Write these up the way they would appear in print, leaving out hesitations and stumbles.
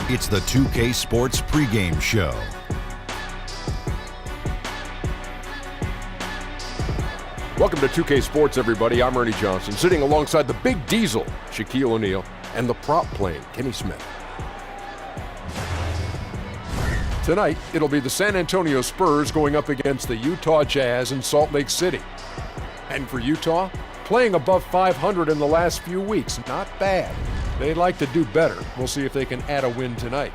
It's the 2K Sports pregame show. Welcome to 2K Sports, everybody. I'm Ernie Johnson, sitting alongside the Big Diesel, Shaquille O'Neal, and the prop plane, Kenny Smith. Tonight, it'll be the San Antonio Spurs going up against the Utah Jazz in Salt Lake City. And for Utah, playing above 500 in the last few weeks, not bad. They'd like to do better. We'll see if they can add a win tonight.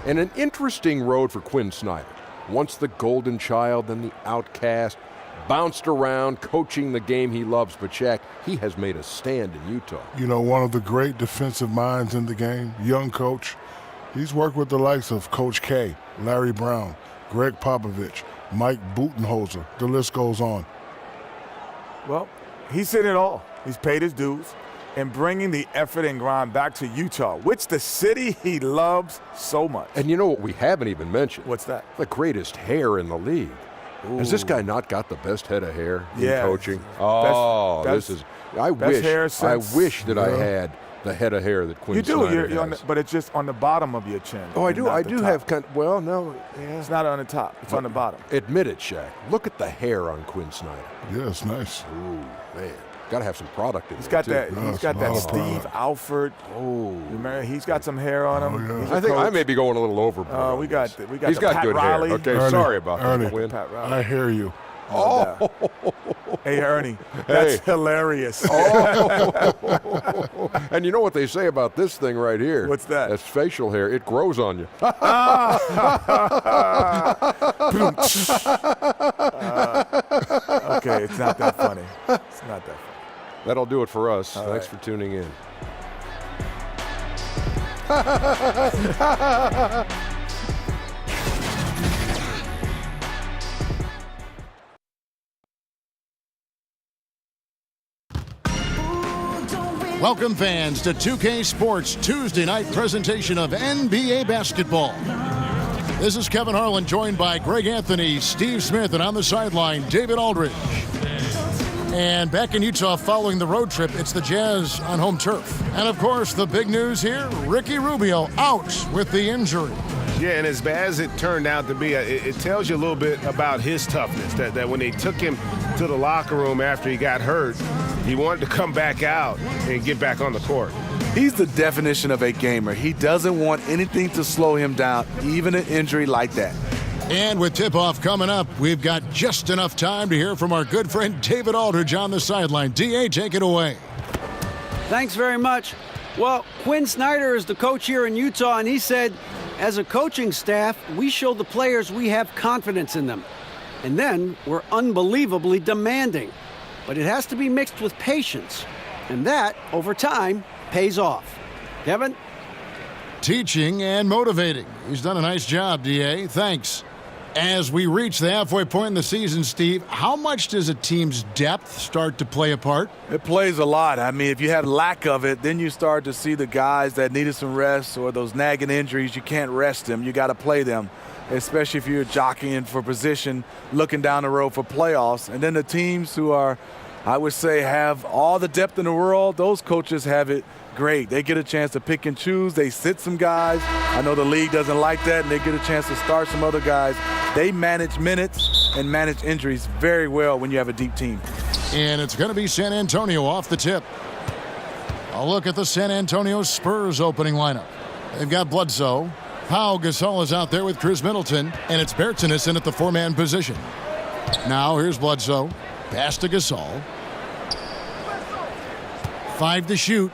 And an interesting road for Quinn Snyder. Once the golden child, then the outcast, bounced around, coaching the game he loves, but Shaq, he has made a stand in Utah. You know, one of the great defensive minds in the game, young coach. He's worked with the likes of Coach K, Larry Brown, Greg Popovich, Mike Budenholzer. The list goes on. Well, he's seen it all. He's paid his dues and bringing the effort and grind back to Utah, which the city he loves so much. And you know what we haven't even mentioned? What's that? The greatest hair in the league. Ooh. Has this guy not got the best head of hair in coaching? This is. I wish that I had the head of hair that Quinn Snyder has. But it's just on the bottom of your chin. Oh, I do. I do have no. Yeah. It's not on the top. It's on the bottom. Admit it, Shaq. Look at the hair on Quinn Snyder. Yeah, it's nice. Ooh, man. Got to have some product in He's there, got that. Yeah, he's got that Steve Alford. Oh, remember, he's got some hair on him. Oh, yeah. I think I may be going a little overboard. We got. He's got Pat good Riley. hair. Okay, Ernie, sorry about Ernie, that, Quinn. Pat Riley. I hear you. Oh, Hey, Ernie, that's hilarious. And you know what they say about this thing right here? What's that? That's facial hair. It grows on you. Okay, it's not that funny. It's not that funny. That'll do it for us. All Thanks right. for tuning in. Welcome, fans, to 2K Sports Tuesday night presentation of NBA basketball. This is Kevin Harlan, joined by Greg Anthony, Steve Smith, and on the sideline, David Aldridge. And back in Utah following the road trip, it's the Jazz on home turf. And, of course, the big news here, Ricky Rubio out with the injury. Yeah, and as bad as it turned out to be, it tells you a little bit about his toughness, that when they took him to the locker room after he got hurt, he wanted to come back out and get back on the court. He's the definition of a gamer. He doesn't want anything to slow him down, even an injury like that. And with tip-off coming up, we've got just enough time to hear from our good friend David Aldridge on the sideline. D.A., take it away. Thanks very much. Well, Quinn Snyder is the coach here in Utah, and he said, as a coaching staff, we show the players we have confidence in them. And then we're unbelievably demanding. But it has to be mixed with patience. And that, over time, pays off. Kevin? Teaching and motivating. He's done a nice job, D.A. Thanks. As we reach the halfway point in the season, Steve, how much does a team's depth start to play a part? It plays a lot. I mean, if you have lack of it, then you start to see the guys that needed some rest or those nagging injuries, you can't rest them. You got to play them, especially if you're jockeying for position, looking down the road for playoffs. And then the teams who are, I would say, have all the depth in the world, those coaches have it great. They get a chance to pick and choose. They sit some guys. I know the league doesn't like that, and they get a chance to start some other guys. They manage minutes and manage injuries very well when you have a deep team. And it's going to be San Antonio off the tip. A look at the San Antonio Spurs opening lineup. They've got Bledsoe. Pau Gasol is out there with Chris Middleton, and it's Bertans in at the four-man position. Now here's Bledsoe. Pass to Gasol. 5 to shoot.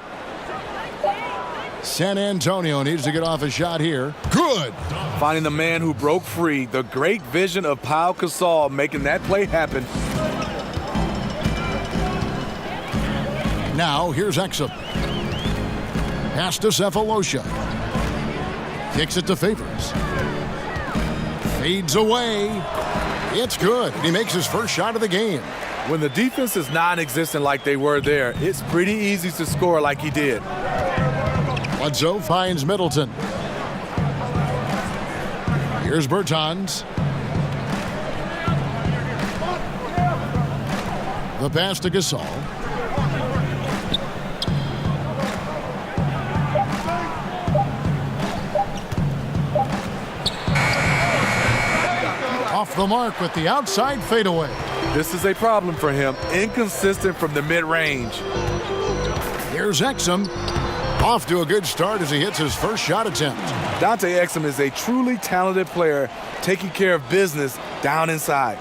San Antonio needs to get off a shot here. Good. Finding the man who broke free. The great vision of Pau Gasol making that play happen. Now here's Exum. Pass to Cephalosha. Kicks it to Favors. Fades away. It's good. He makes his first shot of the game. When the defense is non-existent like they were there, it's pretty easy to score like he did. Bledsoe finds Middleton. Here's Bertans. The pass to Gasol. the mark with the outside fadeaway. This is a problem for him. Inconsistent from the mid-range. Here's Exum. Off to a good start as he hits his first shot attempt. Dante Exum is a truly talented player, taking care of business down inside.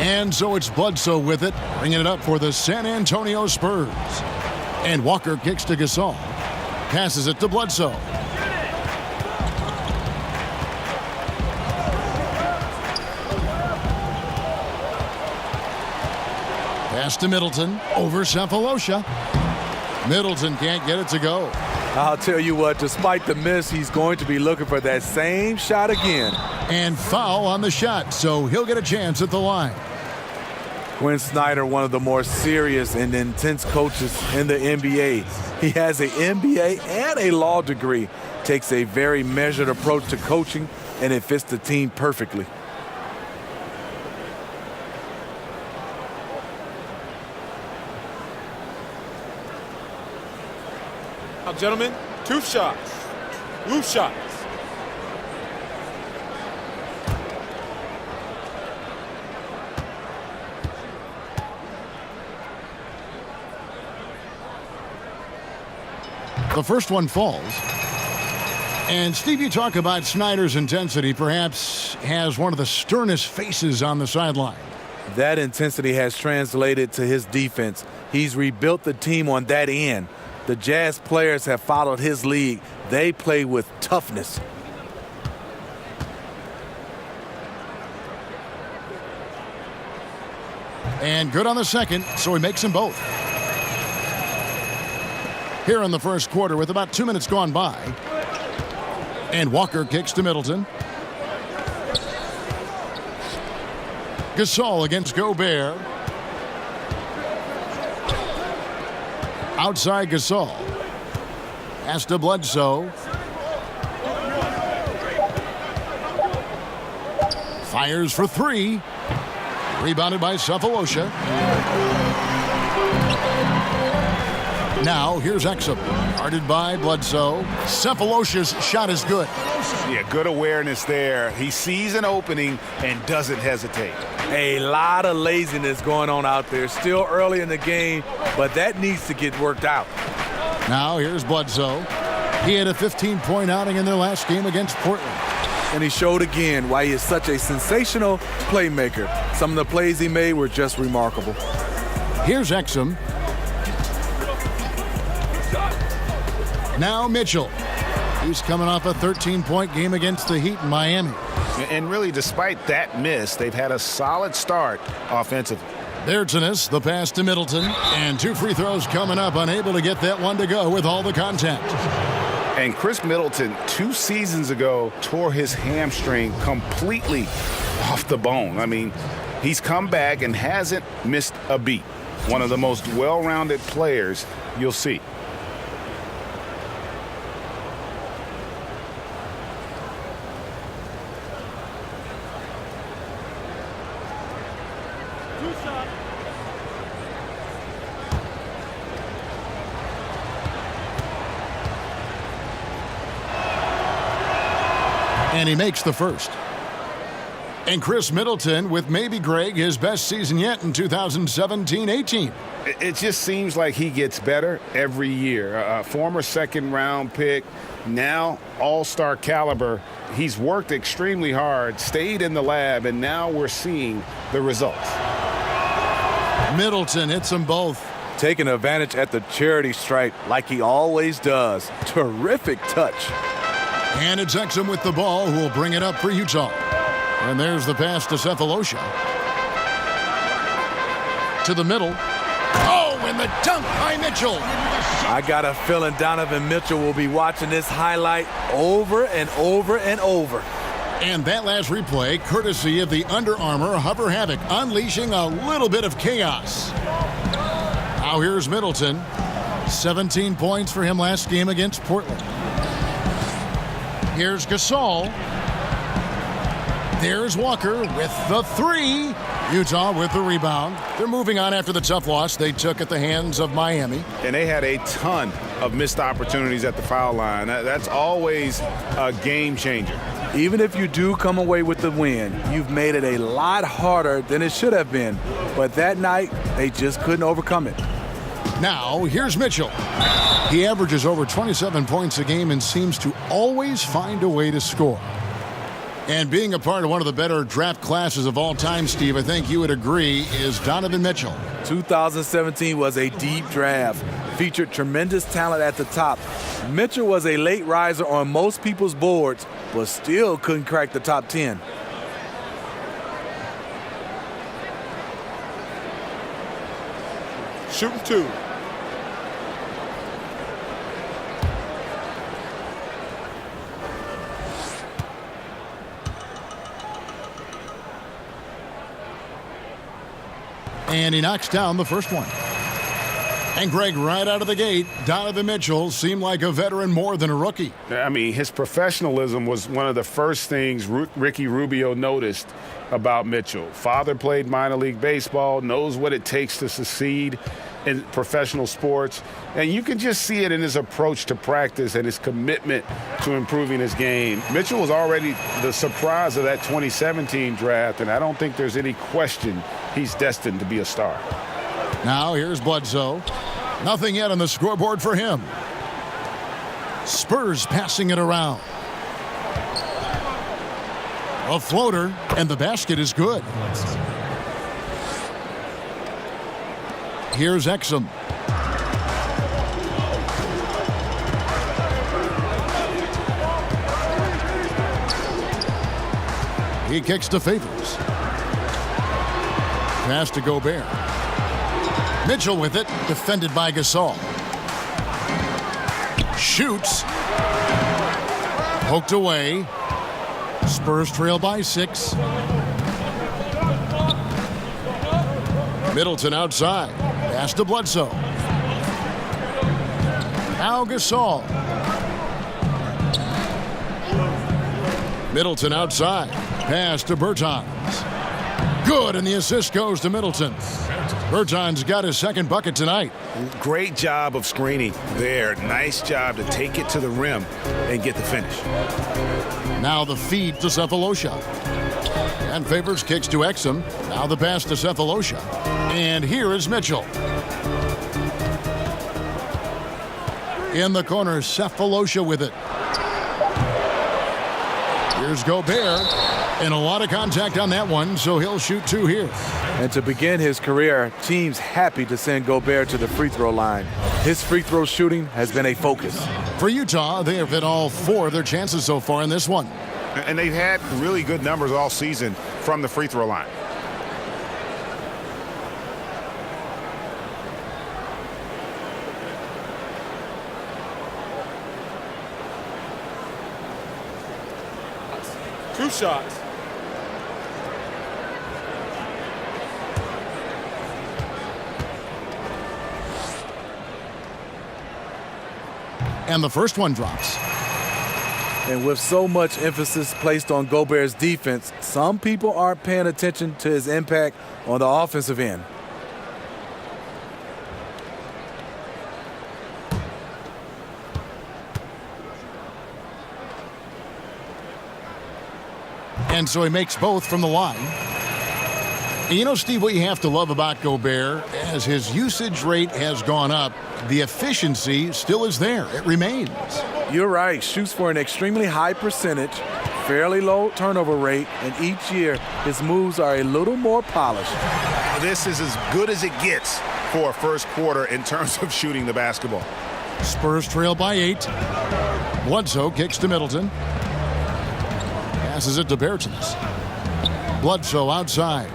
And so it's Bledsoe with it, bringing it up for the San Antonio Spurs. And Walker kicks to Gasol. Passes it to Bledsoe. Pass to Middleton. Over Cephalosha. Middleton can't get it to go. I'll tell you what, despite the miss, he's going to be looking for that same shot again. And foul on the shot, so he'll get a chance at the line. Quinn Snyder, one of the more serious and intense coaches in the NBA. He has an MBA and a law degree. Takes a very measured approach to coaching, and it fits the team perfectly. Now, gentlemen, 2 shots. Loose shots. The first one falls. And Steve, you talk about Snyder's intensity, perhaps has one of the sternest faces on the sideline. That intensity has translated to his defense. He's rebuilt the team on that end. The Jazz players have followed his lead. They play with toughness. And good on the second, so he makes them both. Here in the first quarter with about 2 minutes gone by. And Walker kicks to Middleton. Gasol against Gobert. Outside Gasol. Pass to Bledsoe. Fires for 3. Rebounded by Cephalosha. Now here's Exum. Guarded by Bledsoe. Cephalosha's shot is good. Yeah, good awareness there. He sees an opening and doesn't hesitate. A lot of laziness going on out there. Still early in the game, but that needs to get worked out. Now here's Bledsoe. He had a 15-point outing in their last game against Portland. And he showed again why he is such a sensational playmaker. Some of the plays he made were just remarkable. Here's Exum. Now Mitchell. He's coming off a 13-point game against the Heat in Miami. And really, despite that miss, they've had a solid start offensively. There's the pass to Middleton. And 2 free throws coming up, unable to get that one to go with all the contact. And Chris Middleton, 2 seasons ago, tore his hamstring completely off the bone. I mean, he's come back and hasn't missed a beat. One of the most well-rounded players you'll see. And he makes the first. And Chris Middleton with maybe, Greg, his best season yet in 2017-18. It just seems like he gets better every year. A former second-round pick, now all-star caliber. He's worked extremely hard, stayed in the lab, and now we're seeing the results. Middleton hits them both. Taking advantage at the charity stripe like he always does. Terrific touch. And it's Exum with the ball, who will bring it up for Utah. And there's the pass to Cephalosha. To the middle. Oh, and the dunk by Mitchell. I got a feeling Donovan Mitchell will be watching this highlight over and over and over. And that last replay, courtesy of the Under Armour Hover Havoc, unleashing a little bit of chaos. Now here's Middleton. 17 points for him last game against Portland. Here's Gasol. There's Walker with the 3. Utah with the rebound. They're moving on after the tough loss they took at the hands of Miami. And they had a ton of missed opportunities at the foul line. That's always a game changer. Even if you do come away with the win, you've made it a lot harder than it should have been. But that night, they just couldn't overcome it. Now, here's Mitchell. He averages over 27 points a game and seems to always find a way to score. And being a part of one of the better draft classes of all time, Steve, I think you would agree, is Donovan Mitchell. 2017 was a deep draft. Featured tremendous talent at the top. Mitchell was a late riser on most people's boards, but still couldn't crack the top 10. Shooting 2. And he knocks down the first one. And Greg, right out of the gate, Donovan Mitchell seemed like a veteran more than a rookie. I mean, his professionalism was one of the first things Ricky Rubio noticed about Mitchell. Father played minor league baseball, knows what it takes to succeed in professional sports. And you can just see it in his approach to practice and his commitment to improving his game. Mitchell was already the surprise of that 2017 draft, and I don't think there's any question he's destined to be a star. Now here's Bledsoe. Nothing yet on the scoreboard for him. Spurs passing it around. A floater, and the basket is good. Here's Exum. He kicks to Favors. Pass to Gobert. Mitchell with it, defended by Gasol. Shoots. Poked away. Spurs trail by 6. Middleton outside. Pass to Bledsoe. Now Gasol. Middleton outside. Pass to Bertans. Good, and the assist goes to Middleton. Bertans got his second bucket tonight. Great job of screening there. Nice job to take it to the rim and get the finish. Now the feed to Cephalosha. And Favors kicks to Exum. Now the pass to Cephalosha. And here is Mitchell. In the corner, Cephalosha with it. Here's Gobert. And a lot of contact on that one, so he'll shoot 2 here. And to begin his career, teams happy to send Gobert to the free throw line. His free throw shooting has been a focus. For Utah, they have hit all 4 of their chances so far in this one. And they've had really good numbers all season from the free throw line. Two shots. And the first one drops. And with so much emphasis placed on Gobert's defense, some people aren't paying attention to his impact on the offensive end. And so he makes both from the line. And you know, Steve, what you have to love about Gobert, as his usage rate has gone up, the efficiency still is there. It remains. You're right. Shoots for an extremely high percentage, fairly low turnover rate, and each year his moves are a little more polished. This is as good as it gets for a first quarter in terms of shooting the basketball. Spurs trail by 8. Bledsoe kicks to Middleton. Passes it to Bertans. Bledsoe outside.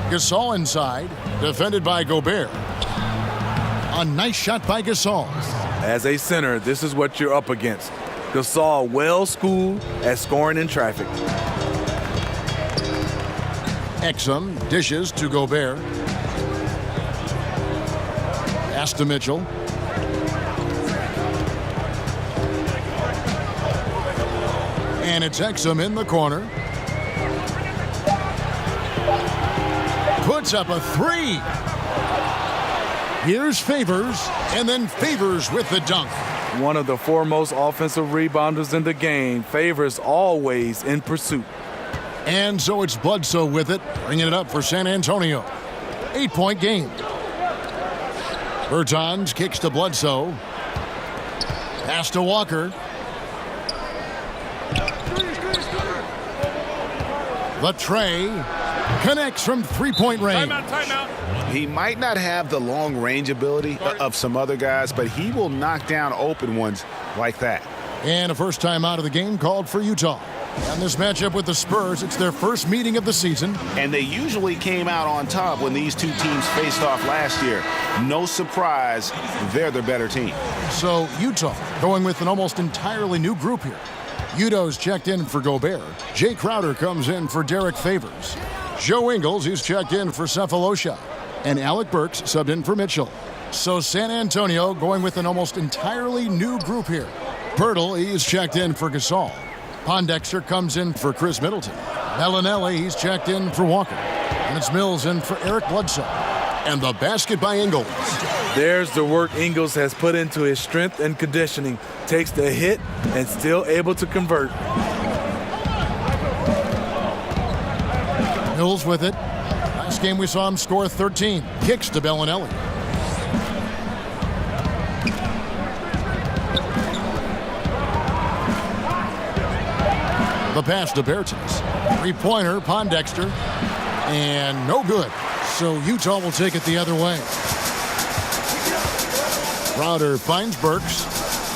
Gasol inside, defended by Gobert. A nice shot by Gasol. As a center, this is what you're up against. Gasol well-schooled at scoring in traffic. Exum dishes to Gobert. Pass to Mitchell. And it's Exum in the corner. Puts up a 3. Here's Favors, and then Favors with the dunk. one of the foremost offensive rebounders in the game. Favors always in pursuit. And so it's Bledsoe with it, bringing it up for San Antonio. 8-point game. Bertans kicks to Bledsoe. Pass to Walker. The tray connects from three-point range. Timeout. He might not have the long range ability of some other guys, but he will knock down open ones like that. And a first time out of the game called for Utah. And this matchup with the Spurs, it's their first meeting of the season. And they usually came out on top when these two teams faced off last year. No surprise, they're the better team. So Utah going with an almost entirely new group here. Udo's checked in for Gobert. Jay Crowder comes in for Derek Favors. Joe Ingles, he's checked in for Cephalosha. And Alec Burks subbed in for Mitchell. So San Antonio going with an almost entirely new group here. Pirtle, he's checked in for Gasol. Pondexter comes in for Chris Middleton. Bellinelli, he's checked in for Walker. And it's Mills in for Eric Bledsoe. And the basket by Ingles. There's the work Ingles has put into his strength and conditioning. Takes the hit and still able to convert. Mills with it. Last game we saw him score 13. Kicks to Bellinelli. The pass to Bertans. Three-pointer, Pondexter. And no good. So Utah will take it the other way. Crowder finds Burks.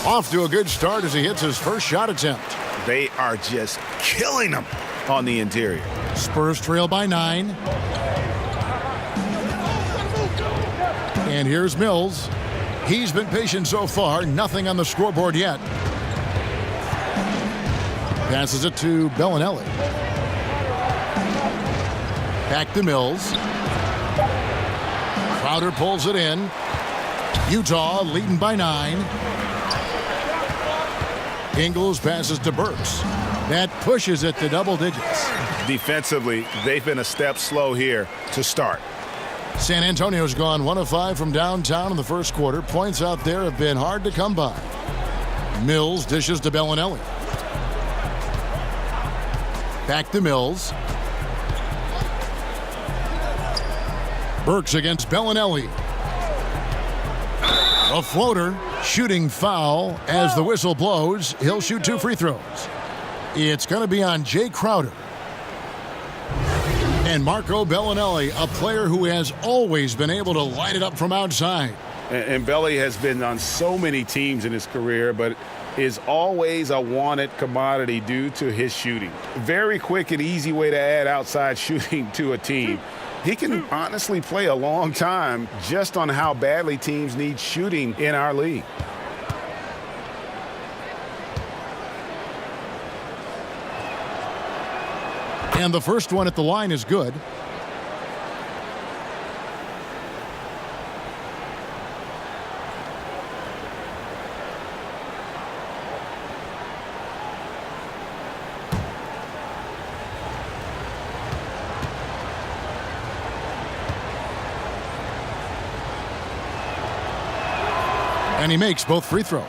Off to a good start as he hits his first shot attempt. They are just killing them on the interior. Spurs trail by 9. And here's Mills. He's been patient so far. Nothing on the scoreboard yet. Passes it to Bellinelli. Back to Mills. Crowder pulls it in. Utah leading by 9. Ingles passes to Burks. That pushes it to double digits. Defensively, they've been a step slow here to start. San Antonio's gone 1 of 5 from downtown in the first quarter. Points out there have been hard to come by. Mills dishes to Bellinelli. Back to Mills. Burks against Bellinelli. A floater, shooting foul as the whistle blows. He'll shoot 2 free throws. It's going to be on Jay Crowder. And Marco Bellinelli, a player who has always been able to light it up from outside. And Belly has been on so many teams in his career, but is always a wanted commodity due to his shooting. Very quick and easy way to add outside shooting to a team. He can honestly play a long time just on how badly teams need shooting in our league. And the first one at the line is good. And he makes both free throws.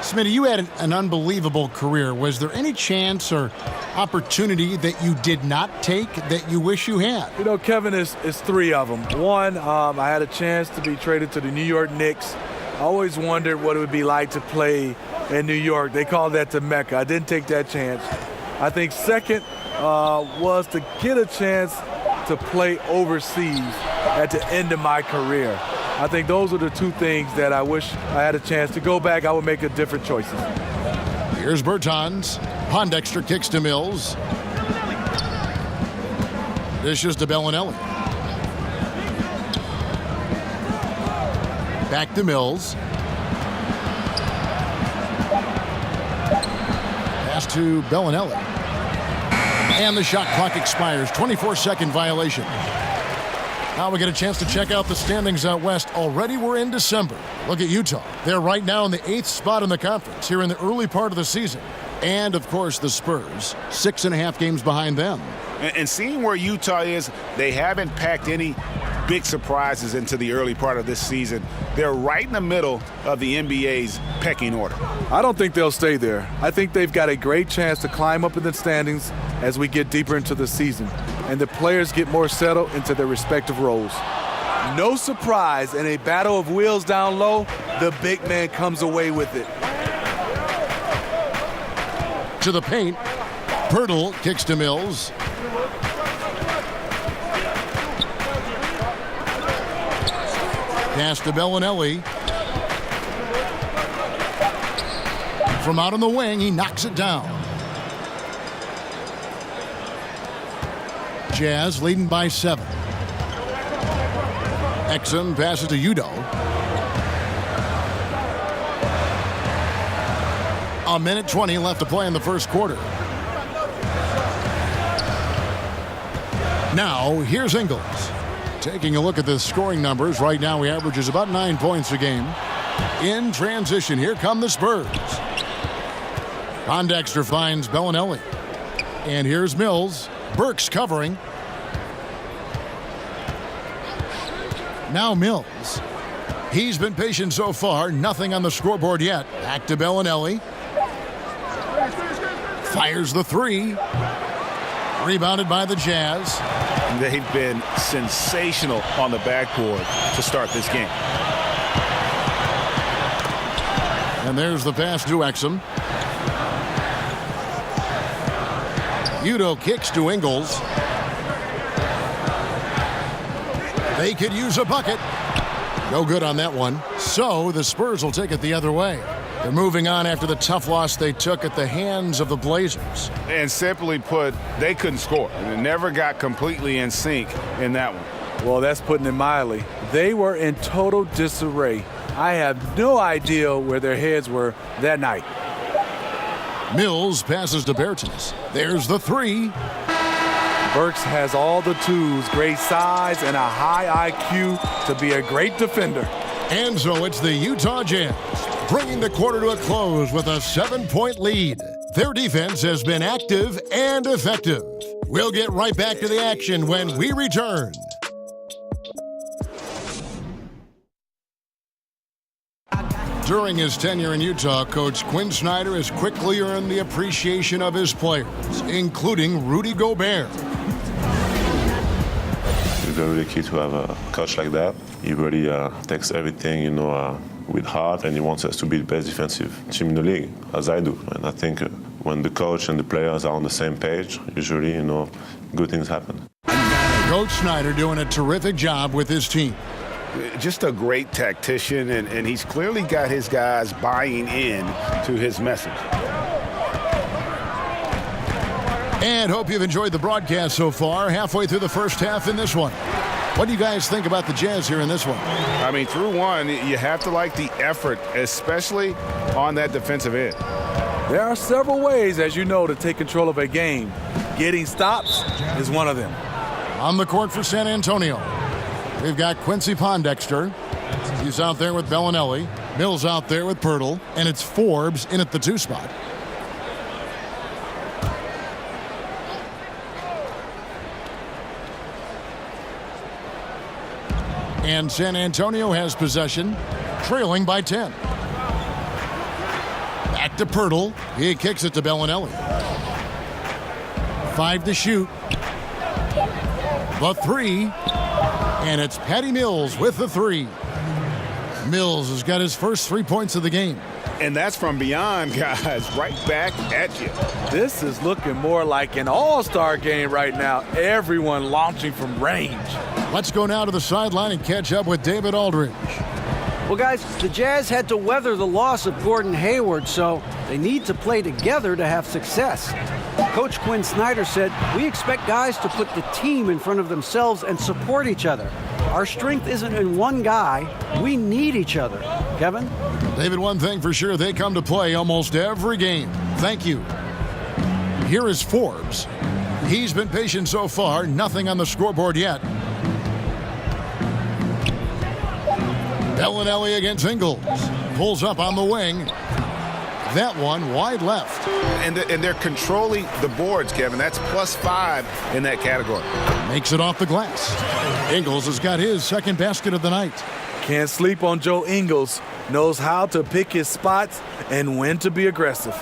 Smitty, you had an unbelievable career. Was there any chance or opportunity that you did not take that you wish you had? You know, Kevin, is 3 of them. One, I had a chance to be traded to the New York Knicks. I always wondered what it would be like to play in New York. They call that the Mecca. I didn't take that chance. I think second was to get a chance to play overseas at the end of my career. I think those are the 2 things that I wish I had a chance to go back. I would make a different choices. Here's Bertans. Pondexter kicks to Mills. Dishes to Bellinelli. Back to Mills. Pass to Bellinelli. And the shot clock expires. 24-second violation. Now we get a chance to check out the standings out west. Already we're in December. Look at Utah. They're right now in the 8th spot in the conference here in the early part of the season. And, of course, the Spurs, 6.5 games behind them. And seeing where Utah is, they haven't packed any big surprises into the early part of this season. They're right in the middle of the NBA's pecking order. I don't think they'll stay there. I think they've got a great chance to climb up in the standings as we get deeper into the season and the players get more settled into their respective roles. No surprise, in a battle of wheels down low, the big man comes away with it. To the paint. Pirtle kicks to Mills. Pass to Bellinelli. From out on the wing, he knocks it down. Jazz leading by 7. Exum passes to Udo. A minute 20 left to play in the first quarter. Now, here's Ingles. Taking a look at the scoring numbers, right now he averages about 9 points a game. In transition, here come the Spurs. Pondexter finds Bellinelli. And here's Mills. Burks covering. Now Mills. He's been patient so far. Nothing on the scoreboard yet. Back to Bellinelli. Fires the 3. Rebounded by the Jazz. They've been sensational on the backboard to start this game. And there's the pass to Exum. Udo kicks to Ingles. They could use a bucket. No good on that one. So the Spurs will take it the other way. They're moving on after the tough loss they took at the hands of the Blazers. And simply put, they couldn't score. They never got completely in sync in that one. Well, that's putting it mildly. They were in total disarray. I have no idea where their heads were that night. Mills passes to Bertens. There's the 3. Burks has all the tools, great size and a high IQ to be a great defender. And so it's the Utah Jazz, bringing the quarter to a close with a 7-point lead. Their defense has been active and effective. We'll get right back to the action when we return. During his tenure in Utah, Coach Quinn Snyder has quickly earned the appreciation of his players, including Rudy Gobert. It's very key to have a coach like that. He really takes everything, with heart, and he wants us to be the best defensive team in the league, as I do. And I think when the coach and the players are on the same page, usually, good things happen. Coach Snyder doing a terrific job with his team. Just a great tactician, and he's clearly got his guys buying in to his message. And hope you've enjoyed the broadcast so far. Halfway through the first half in this one. What do you guys think about the Jazz here in this one? I mean, through one, you have to like the effort, especially on that defensive end. There are several ways, as you know, to take control of a game. Getting stops is one of them. On the court for San Antonio, we've got Quincy Pondexter. He's out there with Bellinelli. Mills out there with Pirtle. And it's Forbes in at the 2 spot. And San Antonio has possession, trailing by 10. Back to Pirtle. He kicks it to Bellinelli. 5 to shoot. The 3. And it's Patty Mills with the 3. Mills has got his first 3 points of the game. And that's from beyond, guys, right back at you. This is looking more like an all-star game right now. Everyone launching from range. Let's go now to the sideline and catch up with David Aldridge. Well, guys, the Jazz had to weather the loss of Gordon Hayward, so they need to play together to have success. Coach Quinn Snyder said, "We expect guys to put the team in front of themselves and support each other. Our strength isn't in one guy. We need each other." Kevin? David, one thing for sure, they come to play almost every game. Thank you. Here is Forbes. He's been patient so far. Nothing on the scoreboard yet. Bellinelli against Ingles. Pulls up on the wing. That one wide left. And they're controlling the boards, Kevin. That's +5 in that category. Makes it off the glass. Ingles has got his second basket of the night. Can't sleep on Joe Ingles. Knows how to pick his spots and when to be aggressive.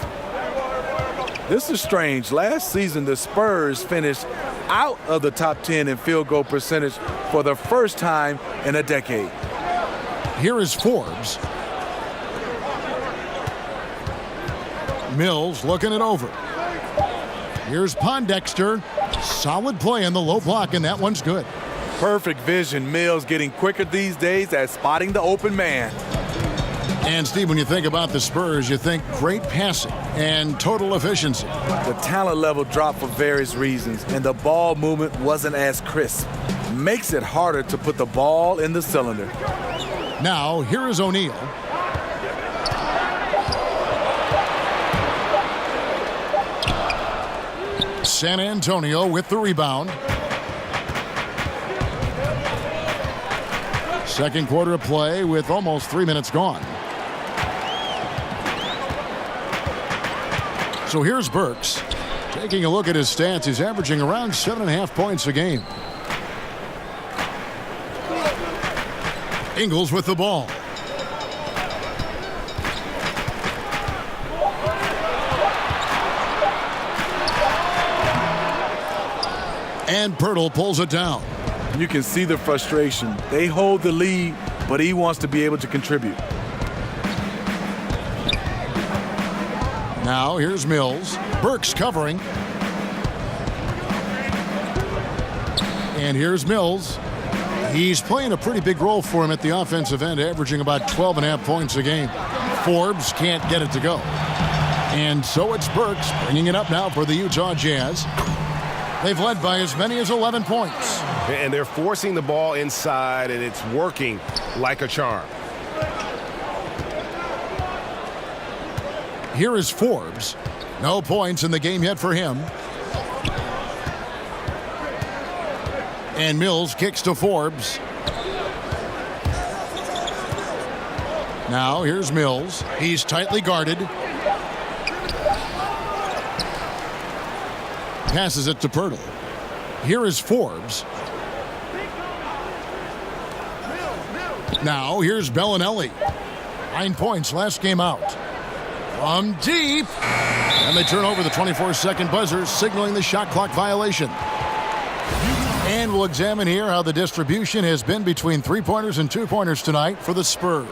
This is strange. Last season, the Spurs finished out of the top 10 in field goal percentage for the first time in a decade. Here is Forbes. Mills looking it over. Here's Pondexter. Solid play in the low block, and that one's good. Perfect vision. Mills getting quicker these days at spotting the open man. And, Steve, when you think about the Spurs, you think great passing and total efficiency. The talent level dropped for various reasons, and the ball movement wasn't as crisp. Makes it harder to put the ball in the cylinder. Now, here is O'Neal. San Antonio with the rebound. Second quarter of play with almost 3 minutes gone. So here's Burks. Taking a look at his stats, he's averaging around 7.5 points a game. Ingles with the ball. And Pirtle pulls it down. You can see the frustration. They hold the lead, but he wants to be able to contribute. Now here's Mills. Burks covering. And here's Mills. He's playing a pretty big role for him at the offensive end, averaging about 12.5 points a game. Forbes can't get it to go. And so it's Burks bringing it up now for the Utah Jazz. They've led by as many as 11 points. And they're forcing the ball inside, and it's working like a charm. Here is Forbes. No points in the game yet for him. And Mills kicks to Forbes. Now here's Mills. He's tightly guarded. Passes it to Pirtle. Here is Forbes. Now here's Bellinelli. 9 points last game out. From deep. And they turn over the 24-second buzzer, signaling the shot clock violation. And we'll examine here how the distribution has been between three-pointers and two-pointers tonight for the Spurs.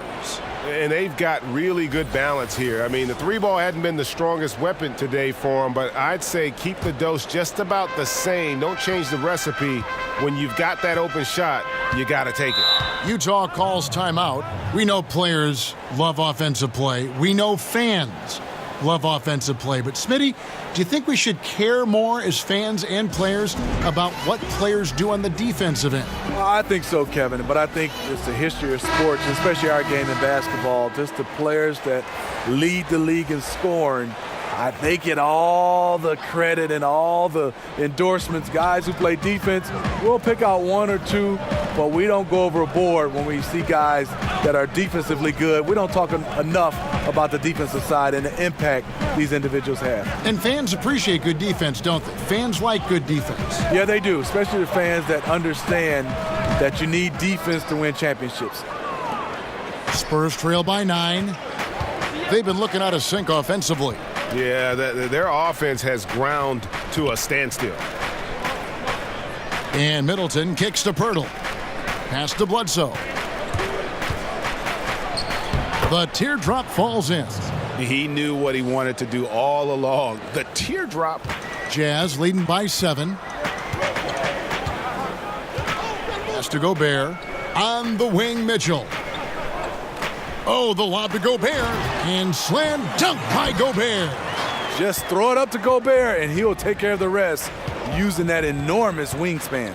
And they've got really good balance here. I mean, the three ball hadn't been the strongest weapon today for them, but I'd say keep the dose just about the same. Don't change the recipe. When you've got that open shot, you got to take it. Utah calls timeout. We know players love offensive play. We know fans love offensive play. But, Smitty, do you think we should care more as fans and players about what players do on the defensive end? Well, I think so, Kevin. But I think it's the history of sports, especially our game in basketball, just the players that lead the league in scoring. They get all the credit and all the endorsements. Guys who play defense, we'll pick out one or two, but we don't go overboard when we see guys that are defensively good. We don't talk enough about the defensive side and the impact these individuals have. And fans appreciate good defense, don't they? Fans like good defense. Yeah, they do, especially the fans that understand that you need defense to win championships. Spurs trail by 9. They've been looking out of sync offensively. Yeah, their offense has ground to a standstill. And Middleton kicks to Pirtle. Pass to Bledsoe. The teardrop falls in. He knew what he wanted to do all along. The teardrop. Jazz leading by 7. Pass to Gobert. On the wing, Mitchell. Oh, the lob to Gobert. And slam dunk by Gobert. Just throw it up to Gobert, and he'll take care of the rest using that enormous wingspan.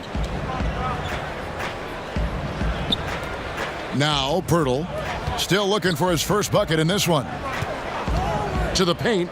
Now Pirtle still looking for his first bucket in this one. To the paint.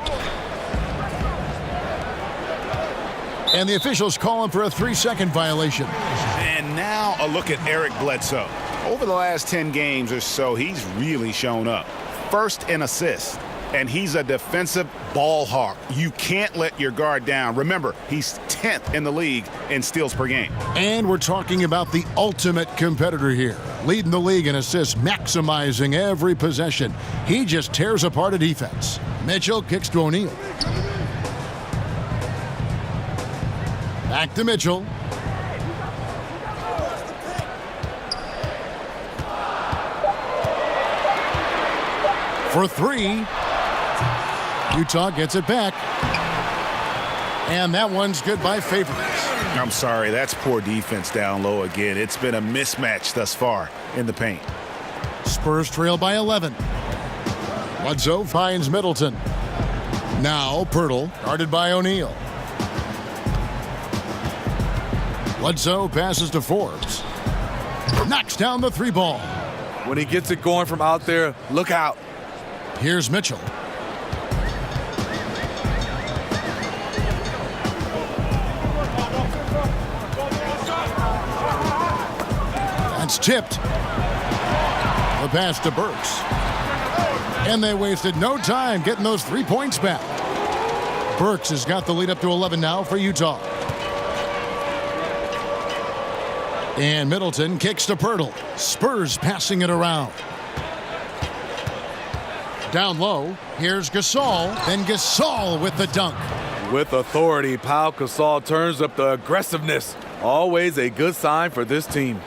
And the officials call him for a 3-second violation. And now a look at Eric Bledsoe. Over the last 10 games or so, he's really shown up. First in assists. and he's a defensive ball hawk. You can't let your guard down. Remember, he's 10th in the league in steals per game. And we're talking about the ultimate competitor here, leading the league in assists, maximizing every possession. He just tears apart a defense. Mitchell kicks to O'Neal. Back to Mitchell. For three. Utah gets it back. And that one's good by Favors. I'm sorry, that's poor defense down low again. It's been a mismatch thus far in the paint. Spurs trail by 11. Bledsoe finds Middleton. Now Pirtle, guarded by O'Neal. Bledsoe passes to Forbes. Knocks down the three ball. When he gets it going from out there, look out. Here's Mitchell. That's tipped. The pass to Burks. And they wasted no time getting those 3 points back. Burks has got the lead up to 11 now for Utah. And Middleton kicks to Pirtle. Spurs passing it around. Down low, here's Gasol, and Gasol with the dunk. With authority, Pau Gasol turns up the aggressiveness. Always a good sign for this team.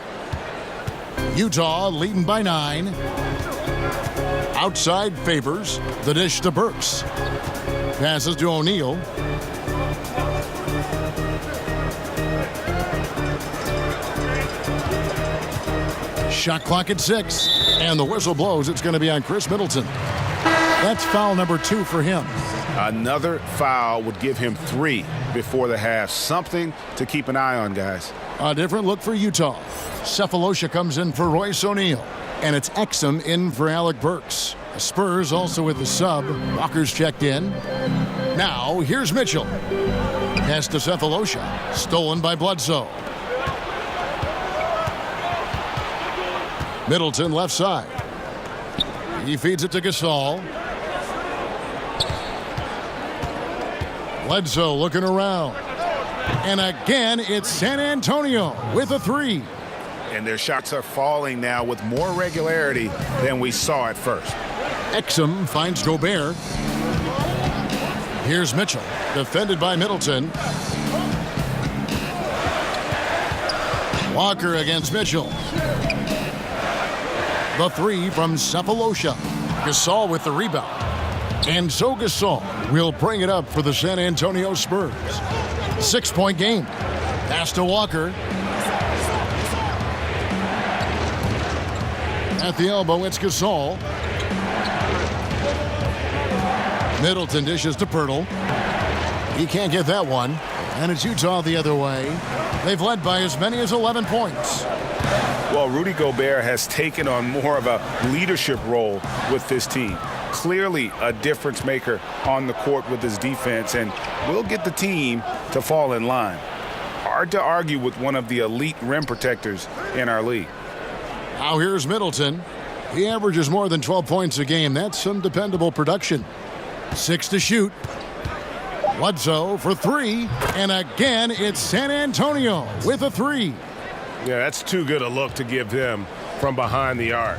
Utah leading by 9. Outside Favors, the dish to Burks. Passes to O'Neal. Shot clock at 6, and the whistle blows. It's going to be on Chris Middleton. That's foul number 2 for him. Another foul would give him 3 before the half. Something to keep an eye on, guys. A different look for Utah. Cephalosha comes in for Royce O'Neal, and it's Exum in for Alec Burks. The Spurs also with the sub. Walker's checked in. Now here's Mitchell. Pass to Cephalosha. Stolen by Bledsoe. Middleton left side. He feeds it to Gasol. Bledsoe looking around. And again, it's San Antonio with a 3. And their shots are falling now with more regularity than we saw at first. Exum finds Gobert. Here's Mitchell, defended by Middleton. Walker against Mitchell. The 3 from Cephalosha. Gasol with the rebound. And so Gasol will bring it up for the San Antonio Spurs. 6-point game. Pass to Walker. At the elbow, it's Gasol. Middleton dishes to Pirtle. He can't get that one. And it's Utah the other way. They've led by as many as 11 points. Well, Rudy Gobert has taken on more of a leadership role with this team. Clearly a difference maker on the court with his defense, and will get the team to fall in line. Hard to argue with one of the elite rim protectors in our league. Now here's Middleton. He averages more than 12 points a game. That's some dependable production. 6 to shoot. Bledsoe for 3. And again, it's San Antonio with a 3. Yeah, that's too good a look to give them from behind the arc.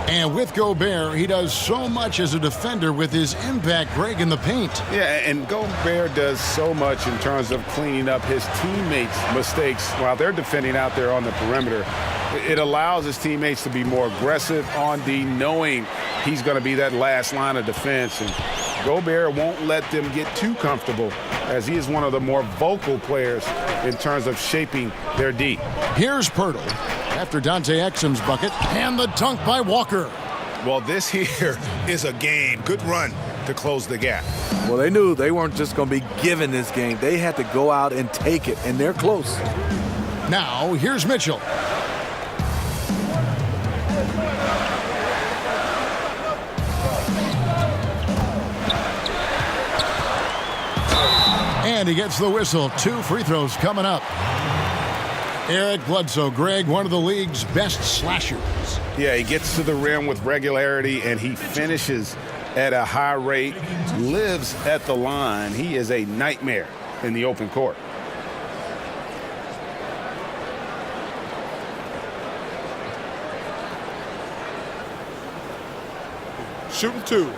And with Gobert, he does so much as a defender with his impact, Greg, in the paint. Yeah, and Gobert does so much in terms of cleaning up his teammates' mistakes while they're defending out there on the perimeter. It allows his teammates to be more aggressive on D, knowing he's going to be that last line of defense. And Gobert won't let them get too comfortable, as he is one of the more vocal players in terms of shaping their D. Here's Pirtle after Dante Exum's bucket, and the dunk by Walker. Well, this here is a game. Good run to close the gap. Well, they knew they weren't just going to be given this game. They had to go out and take it, and they're close. Now, here's Mitchell. And he gets the whistle. 2 free throws coming up. Eric Bledsoe, Greg, one of the league's best slashers. Yeah, he gets to the rim with regularity, and he finishes at a high rate, lives at the line. He is a nightmare in the open court. Shooting 2.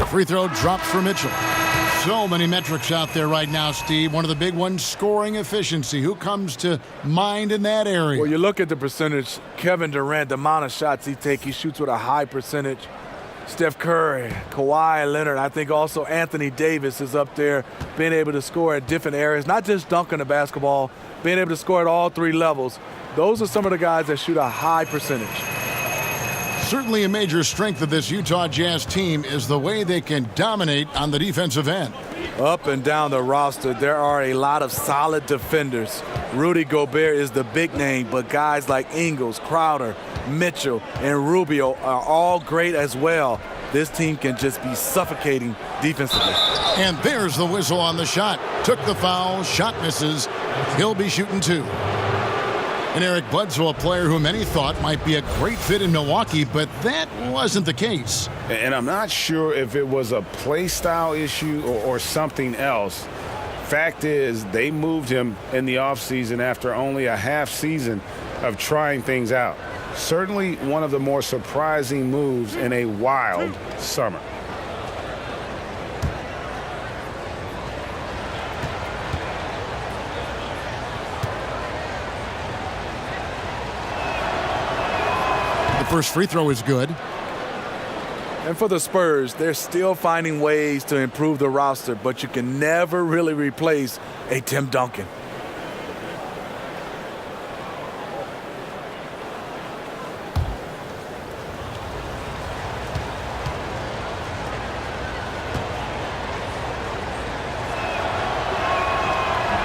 Free throw drops for Mitchell. So many metrics out there right now, Steve. One of the big ones, scoring efficiency. Who comes to mind in that area? Well, you look at the percentage. Kevin Durant, the amount of shots he takes, he shoots with a high percentage. Steph Curry, Kawhi Leonard, I think also Anthony Davis is up there, being able to score at different areas, not just dunking the basketball, being able to score at all 3 levels. Those are some of the guys that shoot a high percentage. Certainly a major strength of this Utah Jazz team is the way they can dominate on the defensive end. Up and down the roster, there are a lot of solid defenders. Rudy Gobert is the big name, but guys like Ingles, Crowder, Mitchell, and Rubio are all great as well. This team can just be suffocating defensively. And there's the whistle on the shot. Took the foul, shot misses. He'll be shooting 2. And Eric Bledsoe, a player who many thought might be a great fit in Milwaukee, but that wasn't the case. And I'm not sure if it was a play style issue or something else. Fact is, they moved him in the offseason after only a half season of trying things out. Certainly one of the more surprising moves in a wild summer. First free throw is good. And for the Spurs, they're still finding ways to improve the roster, but you can never really replace a Tim Duncan.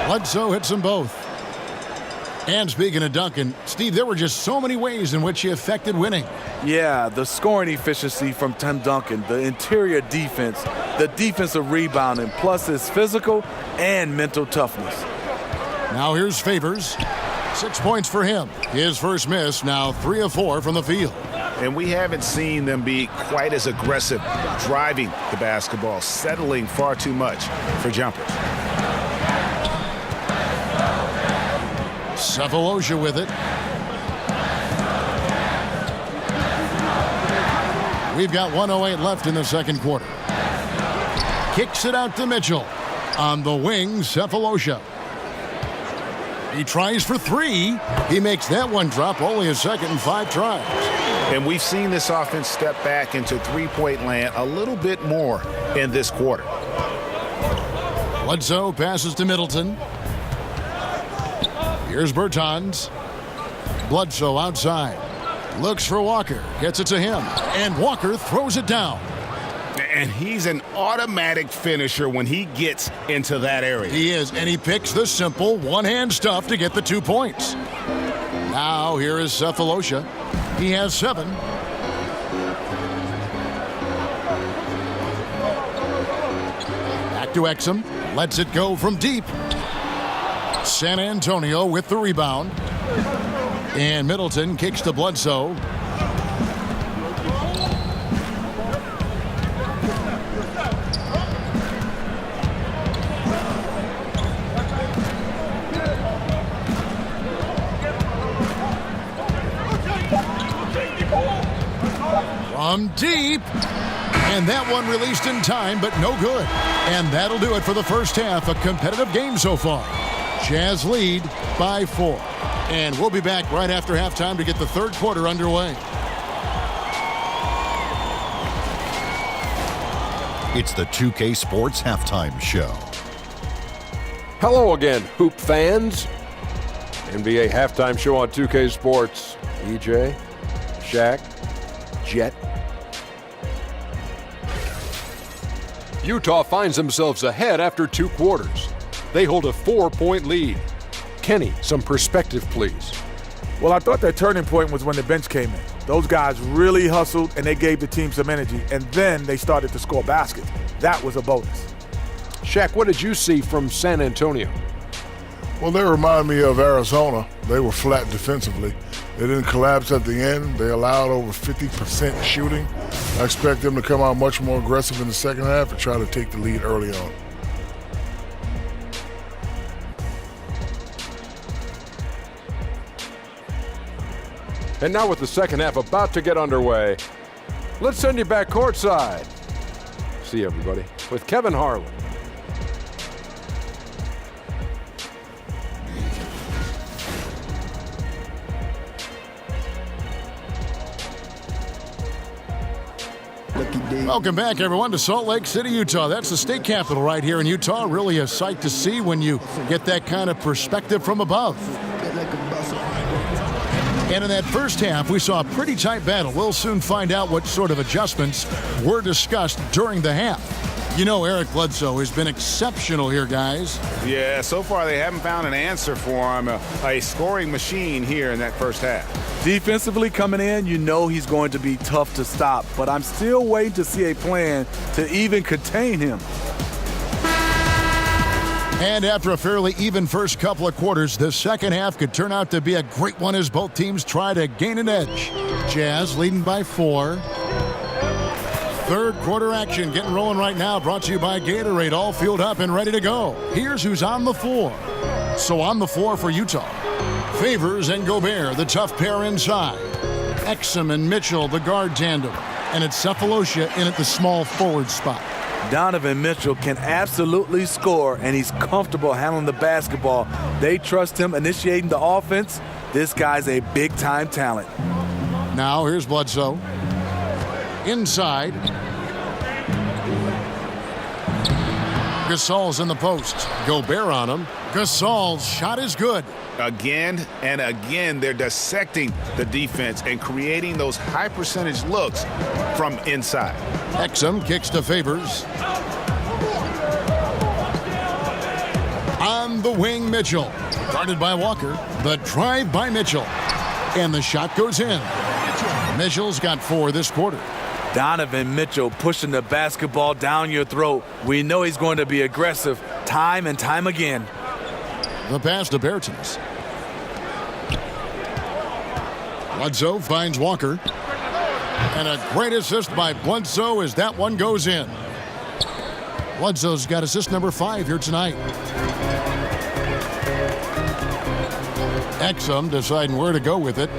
Bledsoe hits them both. And speaking of Duncan, Steve, there were just so many ways in which he affected winning. Yeah, the scoring efficiency from Tim Duncan, the interior defense, the defensive rebounding, plus his physical and mental toughness. Now here's Favors. 6 points for him. His first miss, now 3 of 4 from the field. And we haven't seen them be quite as aggressive driving the basketball, settling far too much for jumpers. Cephalosha with it. We've got 1:08 left in the second quarter. Kicks it out to Mitchell. On the wing, Cephalosha. He tries for 3. He makes that one drop, only a second and 5 tries. And we've seen this offense step back into three-point land a little bit more in this quarter. Bledsoe passes to Middleton. Here's Bertans. Bledsoe outside. Looks for Walker. Gets it to him. And Walker throws it down. And he's an automatic finisher when he gets into that area. He is, and he picks the simple one-hand stuff to get the 2 points. Now here is Cephalosha. He has 7. Back to Exum. Lets it go from deep. San Antonio with the rebound. And Middleton kicks to Bledsoe. From deep. And that one released in time, but no good. And that'll do it for the first half. A competitive game so far. Jazz lead by 4. And we'll be back right after halftime to get the third quarter underway. It's the 2K Sports Halftime Show. Hello again, Hoop fans. NBA Halftime Show on 2K Sports. EJ, Shaq, Jet. Utah finds themselves ahead after 2 quarters. They hold a 4-point lead. Kenny, some perspective, please. Well, I thought that turning point was when the bench came in. Those guys really hustled, and they gave the team some energy, and then they started to score baskets. That was a bonus. Shaq, what did you see from San Antonio? Well, they remind me of Arizona. They were flat defensively. They didn't collapse at the end. They allowed over 50% shooting. I expect them to come out much more aggressive in the second half and try to take the lead early on. And now with the second half about to get underway, let's send you back courtside. See everybody with Kevin Harlan. Welcome back, everyone, to Salt Lake City, Utah. That's the state capital right here in Utah. Really a sight to see when you get that kind of perspective from above. And in that first half, we saw a pretty tight battle. We'll soon find out what sort of adjustments were discussed during the half. You know, Eric Bledsoe has been exceptional here, guys. Yeah, so far they haven't found an answer for him. A scoring machine here in that first half. Defensively coming in, you know he's going to be tough to stop, but I'm still waiting to see a plan to even contain him. And after a fairly even first couple of quarters, the second half could turn out to be a great one as both teams try to gain an edge. Jazz leading by 4. Third quarter action getting rolling right now, brought to you by Gatorade, all fueled up and ready to go. Here's who's on the floor. So on the floor for Utah, Favors and Gobert, the tough pair inside. Exum and Mitchell, the guard tandem. And it's Cephalosha in at the small forward spot. Donovan Mitchell can absolutely score, and he's comfortable handling the basketball. They trust him initiating the offense. This guy's a big-time talent. Now here's Bledsoe. Inside. Gasol's in the post. Gobert on him. Gasol's shot is good. Again and again, they're dissecting the defense and creating those high-percentage looks from inside. Exum kicks to Favors. On the wing, Mitchell. Guarded by Walker. The drive by Mitchell. And the shot goes in. Mitchell's got 4 this quarter. Donovan Mitchell pushing the basketball down your throat. We know he's going to be aggressive time and time again. The pass to Bertans. Bledsoe finds Walker. And a great assist by Bledsoe as that one goes in. Bledsoe's got assist number 5 here tonight. Exum deciding where to go with it.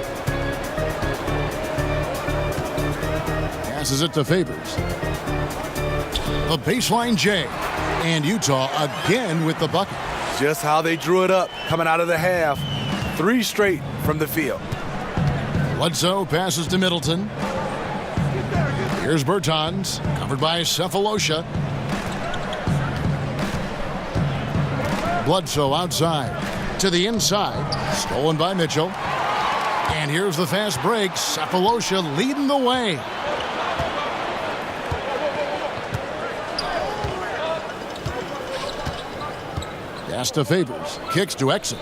Passes it to Favors. The baseline J. And Utah again with the bucket. Just how they drew it up coming out of the half. 3 straight from the field. Bledsoe passes to Middleton. Here's Bertans, covered by Cephalosha. Bledsoe outside to the inside, stolen by Mitchell. And here's the fast break. Cephalosha leading the way. Pass to Favors, kicks to Exum.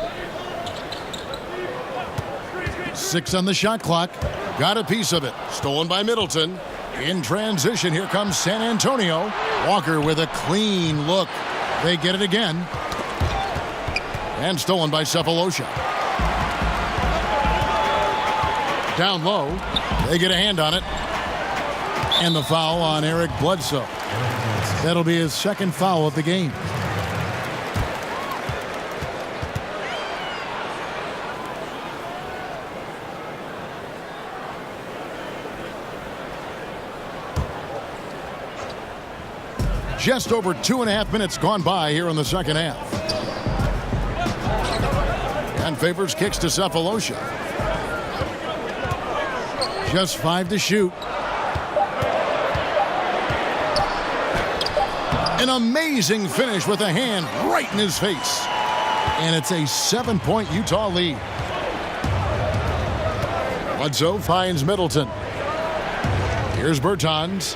6 on the shot clock. Got a piece of it. Stolen by Middleton. In transition, here comes San Antonio. Walker with a clean look. They get it again. And stolen by Cephalosha. Down low. They get a hand on it. And the foul on Eric Bledsoe. That'll be his second foul of the game. Just over 2.5 minutes gone by here in the second half. And Favors kicks to Cephalosha. Just 5 to shoot. An amazing finish with a hand right in his face. And it's a 7-point Utah lead. Bledsoe finds Middleton. Here's Bertans.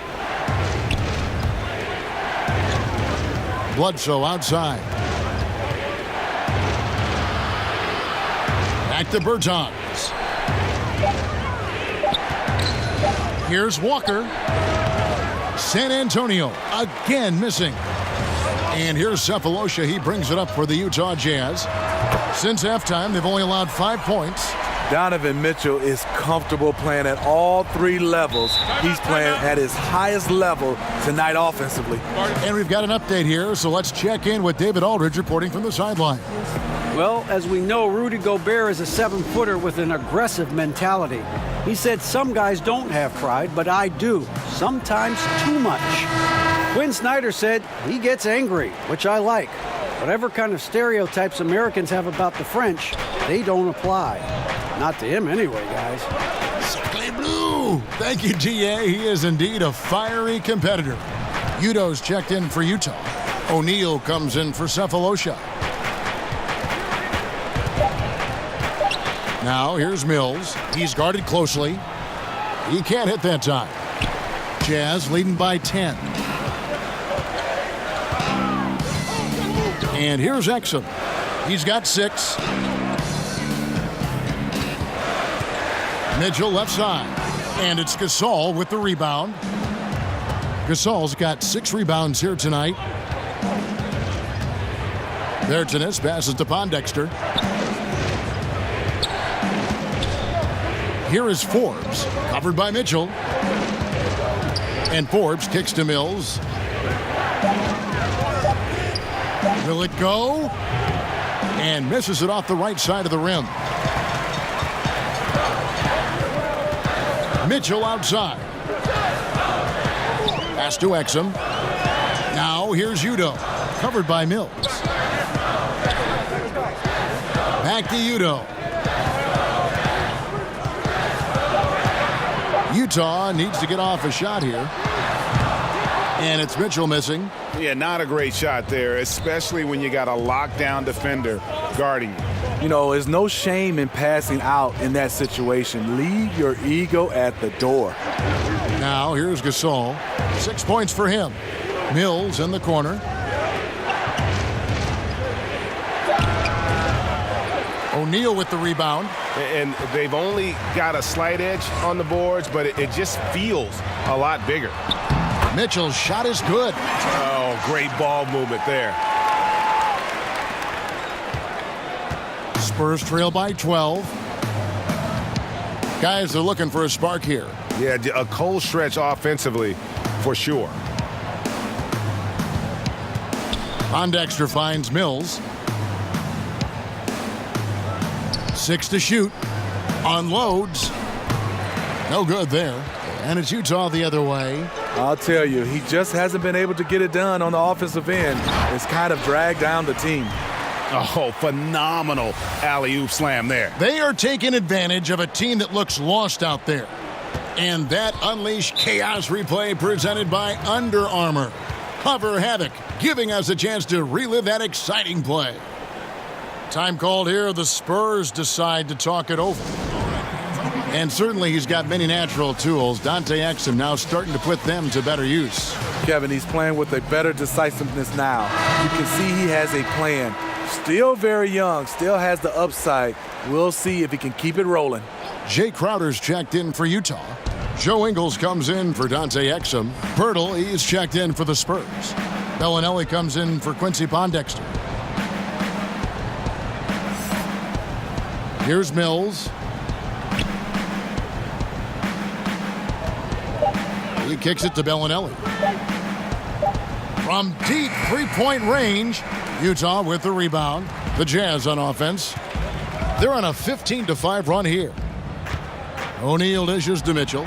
Bledsoe outside. Back to Bertans. Here's Walker. San Antonio again missing. And here's Cephalosha. He brings it up for the Utah Jazz. Since halftime, they've only allowed 5 points. Donovan Mitchell is comfortable playing at all 3 levels. He's playing at his highest level tonight offensively. And we've got an update here, so let's check in with David Aldridge reporting from the sideline. Well, as we know, Rudy Gobert is a 7-footer with an aggressive mentality. He said some guys don't have pride, but I do, sometimes too much. Quinn Snyder said he gets angry, which I like. Whatever kind of stereotypes Americans have about the French, they don't apply. Not to him anyway, guys. Sacre bleu! Thank you, G.A. He is indeed a fiery competitor. Udo's checked in for Utah. O'Neal comes in for Cephalosha. Now here's Mills. He's guarded closely. He can't hit that time. Jazz leading by 10. And here's Exum. He's got 6. Mitchell left side. And it's Gasol with the rebound. Gasol's got 6 rebounds here tonight. Bertans passes to Pondexter. Here is Forbes, covered by Mitchell. And Forbes kicks to Mills. Will it go? And misses it off the right side of the rim. Mitchell outside. Pass to Exum. Now here's Udo, covered by Mills. Back to Udo. Utah needs to get off a shot here. And it's Mitchell missing. Yeah, not a great shot there, especially when you got a lockdown defender guarding you. You know, there's no shame in passing out in that situation. Leave your ego at the door. Now here's Gasol. 6 points for him. Mills in the corner. O'Neal with the rebound. And they've only got a slight edge on the boards, but it just feels a lot bigger. Mitchell's shot is good. Oh, great ball movement there. Spurs trail by 12. Guys are looking for a spark here. Yeah, a cold stretch offensively for sure. Pondexter finds Mills. 6 to shoot. Unloads. No good there. And it's Utah the other way. I'll tell you, he just hasn't been able to get it done on the offensive end. It's kind of dragged down the team. Oh, phenomenal alley-oop slam there. They are taking advantage of a team that looks lost out there. And that Unleash Chaos replay presented by Under Armour. Hover Havoc, giving us a chance to relive that exciting play. Time called here. The Spurs decide to talk it over. And certainly he's got many natural tools. Dante Exum now starting to put them to better use. Kevin, he's playing with a better decisiveness now. You can see he has a plan. Still very young, still has the upside. We'll see if he can keep it rolling. Jay Crowder's checked in for Utah. Joe Ingles comes in for Dante Exum. Pirtle, he's checked in for the Spurs. Bellinelli comes in for Quincy Pondexter. Here's Mills. He kicks it to Bellinelli. From deep three-point range, Utah with the rebound. The Jazz on offense. They're on a 15-5 run here. O'Neal dishes to Mitchell.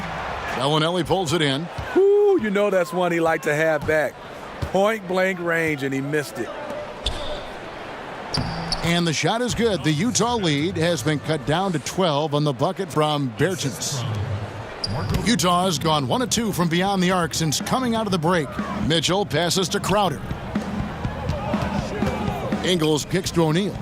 Bellinelli pulls it in. Ooh, you know that's one he liked to have back. Point-blank range, and he missed it. And the shot is good. The Utah lead has been cut down to 12 on the bucket from Bertans. Utah has gone 1 of 2 from beyond the arc since coming out of the break. Mitchell passes to Crowder. Ingles kicks to O'Neal.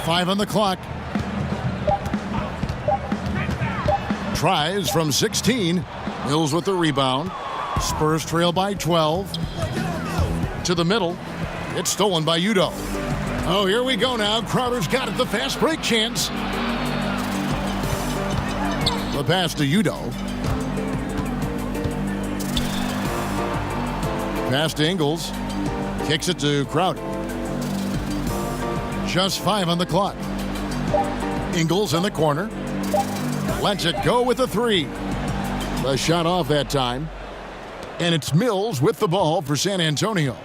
Five on the clock. Tries from 16. Mills with the rebound. Spurs trail by 12. To the middle. It's stolen by Udo. Oh, here we go now. Crowder's got it. The fast break chance. The pass to Udo. Pass to Ingles. Kicks it to Crowder. Just 5 on the clock. Ingles in the corner. Lets it go with a 3. The shot off that time. And it's Mills with the ball for San Antonio.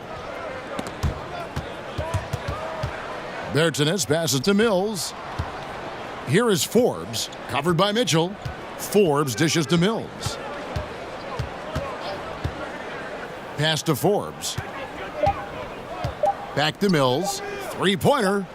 Bertanes passes to Mills. Here is Forbes, covered by Mitchell. Forbes dishes to Mills. Pass to Forbes. Back to Mills. Three-pointer.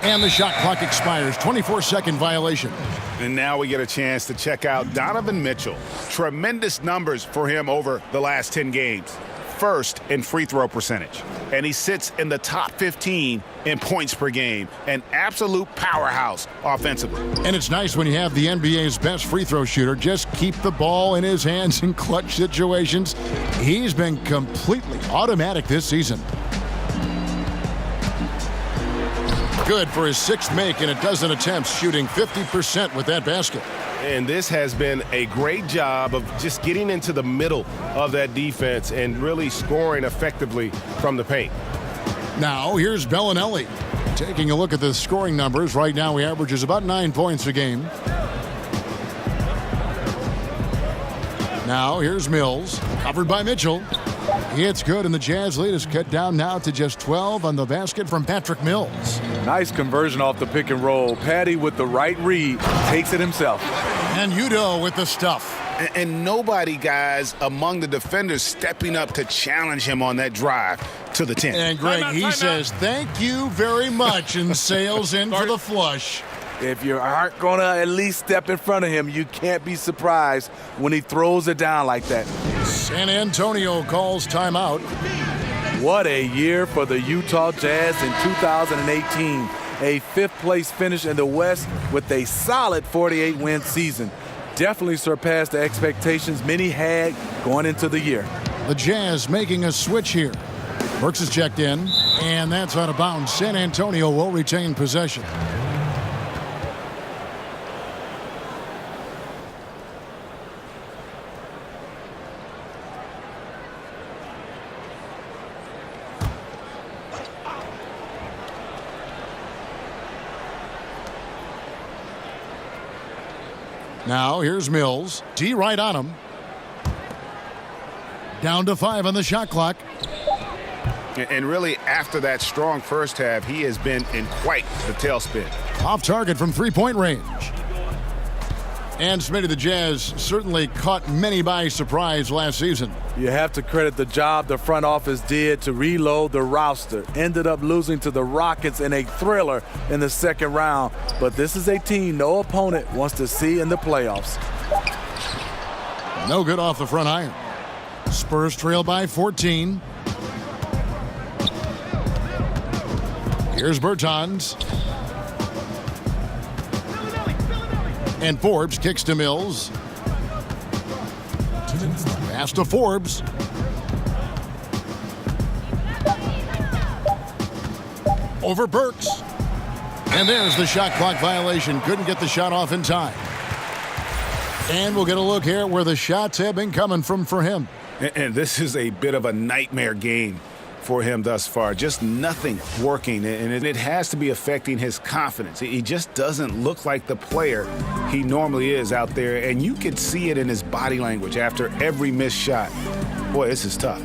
And the shot clock expires. 24-second violation. And now we get a chance to check out Donovan Mitchell. Tremendous numbers for him over the last 10 games. First in free throw percentage. And he sits in the top 15 in points per game. An absolute powerhouse offensively. And it's nice when you have the NBA's best free throw shooter just keep the ball in his hands in clutch situations. He's been completely automatic this season. Good for his 6th make in a dozen attempts, shooting 50% with that basket. And this has been a great job of just getting into the middle of that defense and really scoring effectively from the paint. Now, here's Bellinelli. Taking a look at the scoring numbers, right now he averages about 9 points a game. Now, here's Mills, covered by Mitchell. It's good, and the Jazz lead is cut down now to just 12 on the basket from Patrick Mills. Nice conversion off the pick and roll. Patty with the right read takes it himself. And Udo with the stuff. And nobody, guys, among the defenders stepping up to challenge him on that drive to the 10. And Greg, he says, thank you very much, and sails in for the flush. If you aren't going to at least step in front of him, you can't be surprised when he throws it down like that. San Antonio calls timeout. What a year for the Utah Jazz in 2018. A 5th-place finish in the West with a solid 48-win season. Definitely surpassed the expectations many had going into the year. The Jazz making a switch here. Burks is checked in, and that's out of bounds. San Antonio will retain possession. Now, here's Mills. D right on him. Down to 5 on the shot clock. And really, after that strong first half, he has been in quite the tailspin. Off target from three-point range. And Smitty, the Jazz certainly caught many by surprise last season. You have to credit the job the front office did to reload the roster. Ended up losing to the Rockets in a thriller in the 2nd round. But this is a team no opponent wants to see in the playoffs. No good off the front iron. Spurs trail by 14. Here's Bertans. And Forbes kicks to Mills. Pass to Forbes. Over Burks. And there's the shot clock violation. Couldn't get the shot off in time. And we'll get a look here where the shots have been coming from for him. And this is a bit of a nightmare game for him thus far. Just nothing working, and it has to be affecting his confidence. He just doesn't look like the player he normally is out there, and you can see it in his body language after every missed shot. Boy, this is tough.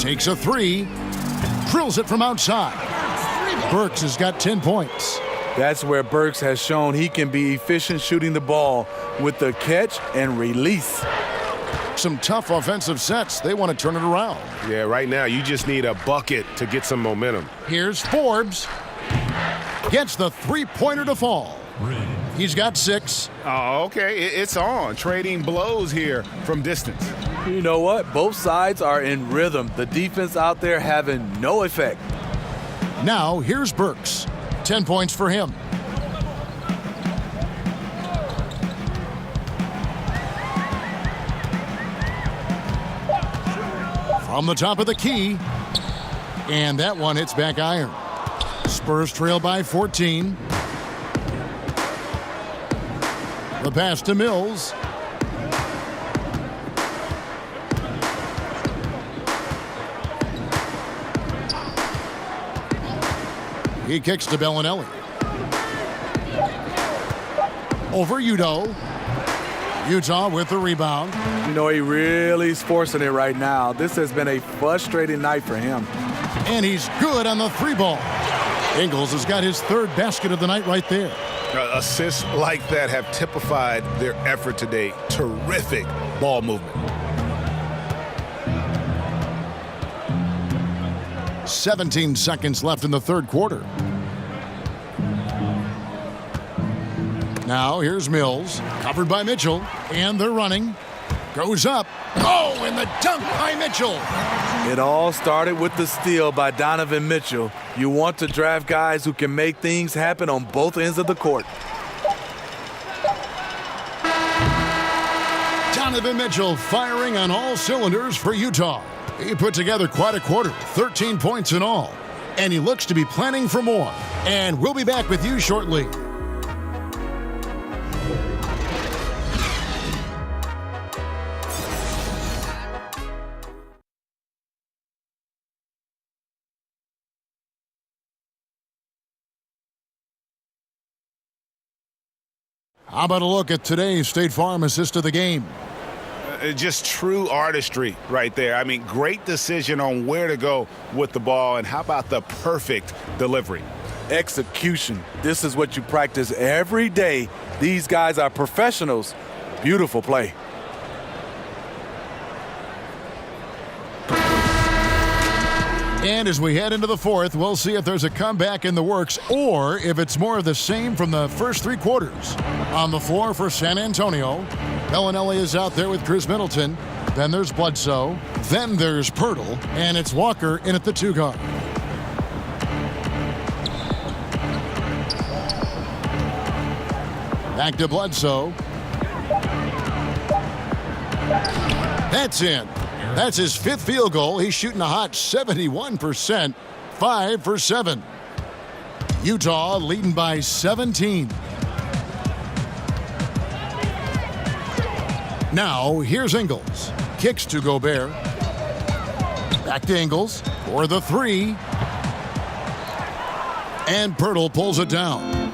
Takes a 3, drills it from outside. Burks has got 10 points. That's where Burks has shown he can be efficient shooting the ball with the catch and release. Some tough offensive sets. They want to turn it around. Yeah, right now you just need a bucket to get some momentum. Here's Forbes. Gets the three-pointer to fall. He's got 6. Oh, okay. It's on. Trading blows here from distance. You know what? Both sides are in rhythm. The defense out there having no effect. Now, here's Burks. 10 points for him. From the top of the key. And that one hits back iron. Spurs trail by 14. The pass to Mills. He kicks to Bellinelli. Over Udo. Utah with the rebound. You know, he really is forcing it right now. This has been a frustrating night for him. And he's good on the 3-ball. Ingles has got his 3rd basket of the night right there. Assists like that have typified their effort today. Terrific ball movement. 17 seconds left in the 3rd quarter. Now here's Mills, covered by Mitchell, and they're running. Goes up. Oh, and the dunk by Mitchell. It all started with the steal by Donovan Mitchell. You want to draft guys who can make things happen on both ends of the court. Donovan Mitchell firing on all cylinders for Utah. He put together quite a quarter, 13 points in all. And he looks to be planning for more. And we'll be back with you shortly. How about a look at today's State Farm assist of the game? Just true artistry right there. I mean, great decision on where to go with the ball, and how about the perfect delivery? Execution. This is what you practice every day. These guys are professionals. Beautiful play. And as we head into the 4th, we'll see if there's a comeback in the works or if it's more of the same from the first 3 quarters. On the floor for San Antonio, Bellinelli is out there with Chris Middleton. Then there's Bledsoe. Then there's Pirtle. And it's Walker in at the 2 guard. Back to Bledsoe. That's in. That's his 5th field goal. He's shooting a hot 71%, 5 for 7. Utah leading by 17. Now, here's Ingles. Kicks to Gobert. Back to Ingles for the 3. And Pirtle pulls it down.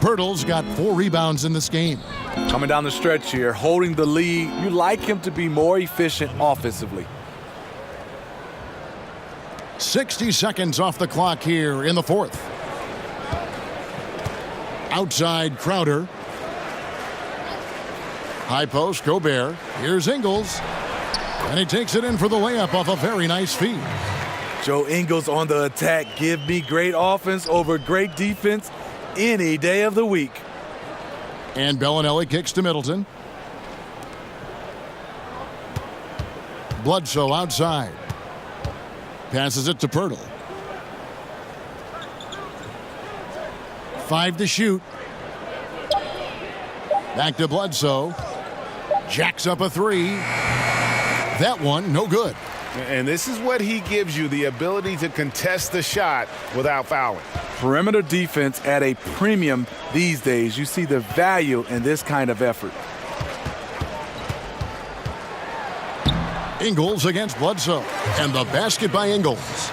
Pirtle's got 4 rebounds in this game. Coming down the stretch here, holding the lead. You like him to be more efficient offensively. 60 seconds off the clock here in the 4th. Outside Crowder. High post, Gobert. Here's Ingles. And he takes it in for the layup off a very nice feed. Joe Ingles on the attack. Give me great offense over great defense any day of the week. And Bellinelli kicks to Middleton. Bledsoe outside. Passes it to Pirtle. 5 to shoot. Back to Bledsoe. Jacks up a 3. That one, no good. And this is what he gives you, the ability to contest the shot without fouling. Perimeter defense at a premium these days. You see the value in this kind of effort. Ingles against Bledsoe. And the basket by Ingles.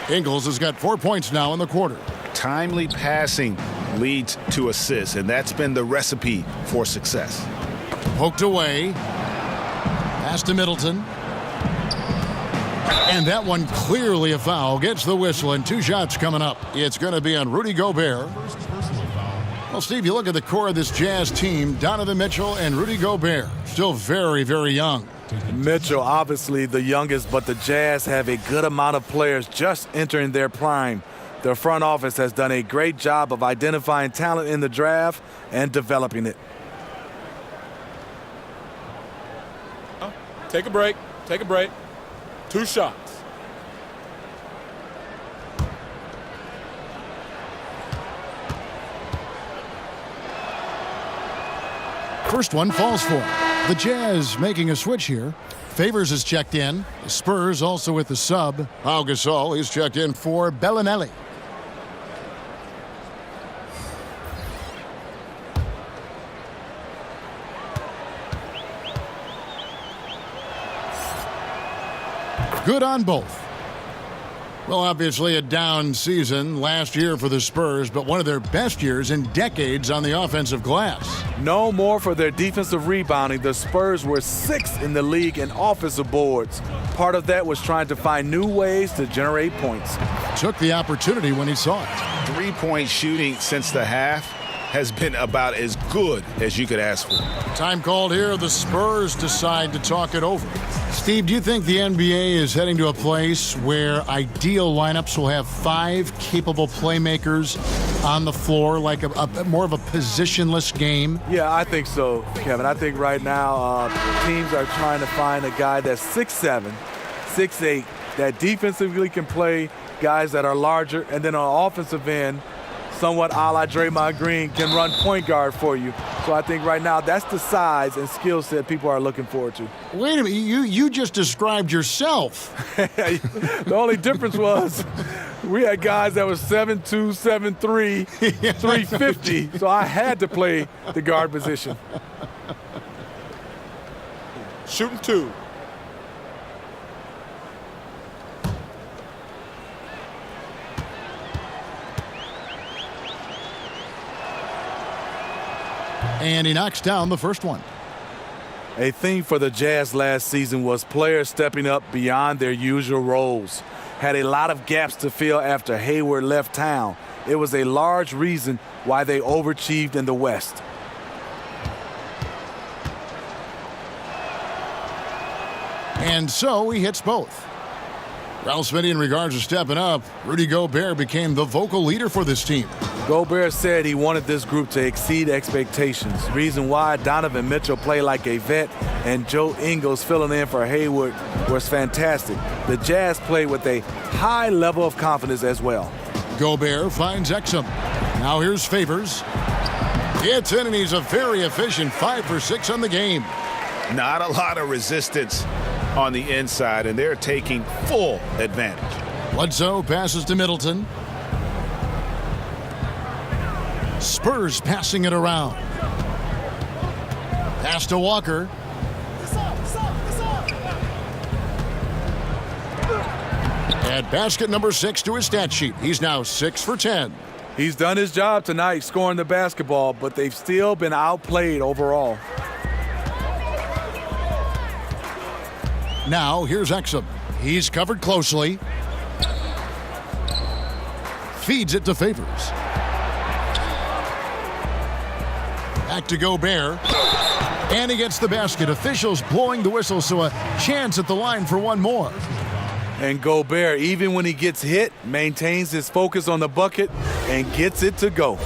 Ingles has got 4 points now in the quarter. Timely passing leads to assists, and that's been the recipe for success. Poked away. Pass to Middleton. And that one clearly a foul. Gets the whistle, and 2 shots coming up. It's going to be on Rudy Gobert. Well, Steve, you look at the core of this Jazz team, Donovan Mitchell and Rudy Gobert. Still very, very young. Mitchell, obviously the youngest, but the Jazz have a good amount of players just entering their prime. Their front office has done a great job of identifying talent in the draft and developing it. Take a break. Take a break. 2 shots. First one falls for him. The Jazz making a switch here. Favors is checked in. The Spurs also with the sub. Pau Gasol is checked in for Bellinelli. Good on both. Well, obviously a down season last year for the Spurs, but one of their best years in decades on the offensive glass. No more for their defensive rebounding. The Spurs were 6th in the league in offensive boards. Part of that was trying to find new ways to generate points. Took the opportunity when he saw it. Three-point shooting since the half has been about as good as you could ask for. Time called here. The Spurs decide to talk it over. Steve, do you think the NBA is heading to a place where ideal lineups will have 5 capable playmakers on the floor, like a more of a positionless game? Yeah, I think so, Kevin. I think right now teams are trying to find a guy that's 6'7", 6'8", that defensively can play, guys that are larger, and then on offensive end, somewhat a la Draymond Green, can run point guard for you. So I think right now that's the size and skill set people are looking forward to. Wait a minute, you just described yourself. The only difference was we had guys that were 7'2", 7'3", 350, so I had to play the guard position. Shooting 2. And he knocks down the first one. A theme for the Jazz last season was players stepping up beyond their usual roles. Had a lot of gaps to fill after Hayward left town. It was a large reason why they overachieved in the West. And so he hits both. Ralph Smitty, in regards to stepping up, Rudy Gobert became the vocal leader for this team. Gobert said he wanted this group to exceed expectations. Reason why Donovan Mitchell played like a vet and Joe Ingles filling in for Hayward was fantastic. The Jazz played with a high level of confidence as well. Gobert finds Exum. Now here's Favors. Gets in, and he's a very efficient 5 for 6 on the game. Not a lot of resistance on the inside, and they're taking full advantage. Bledsoe passes to Middleton. Spurs passing it around. Pass to Walker. Add basket number 6 to his stat sheet. He's now 6 for 10. He's done his job tonight scoring the basketball, but they've still been outplayed overall. Now here's Exum. He's covered closely. Feeds it to Favors. Back to Gobert. And he gets the basket. Officials blowing the whistle, so a chance at the line for one more. And Gobert, even when he gets hit, maintains his focus on the bucket and gets it to go.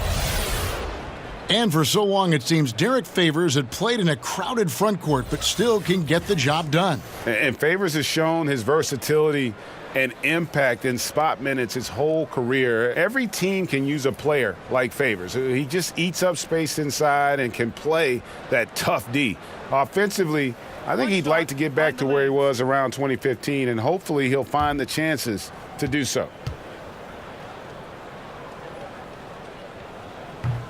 And for so long, it seems Derek Favors had played in a crowded front court, but still can get the job done. And Favors has shown his versatility and impact in spot minutes his whole career. Every team can use a player like Favors. He just eats up space inside and can play that tough D. Offensively, I think he'd like to get back to where he was around 2015, and hopefully he'll find the chances to do so.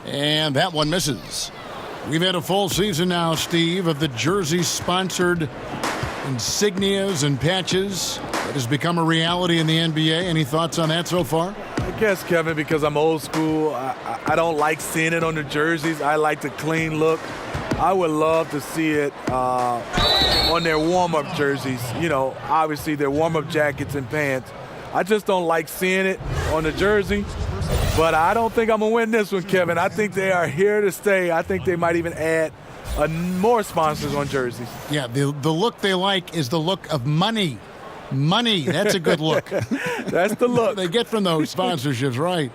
And that one misses. We've had a full season now, Steve, of the jersey-sponsored insignias and patches. That has become a reality in the NBA. Any thoughts on that so far? I guess, Kevin, because I'm old school, I don't like seeing it on the jerseys. I like the clean look. I would love to see it on their warm-up jerseys. You know, obviously their warm-up jackets and pants. I just don't like seeing it on the jersey. But I don't think I'm going to win this one, Kevin. I think they are here to stay. I think they might even add more sponsors on jerseys. Yeah, the look they like is the look of money. Money, that's a good look. That's the look they get from those sponsorships, right?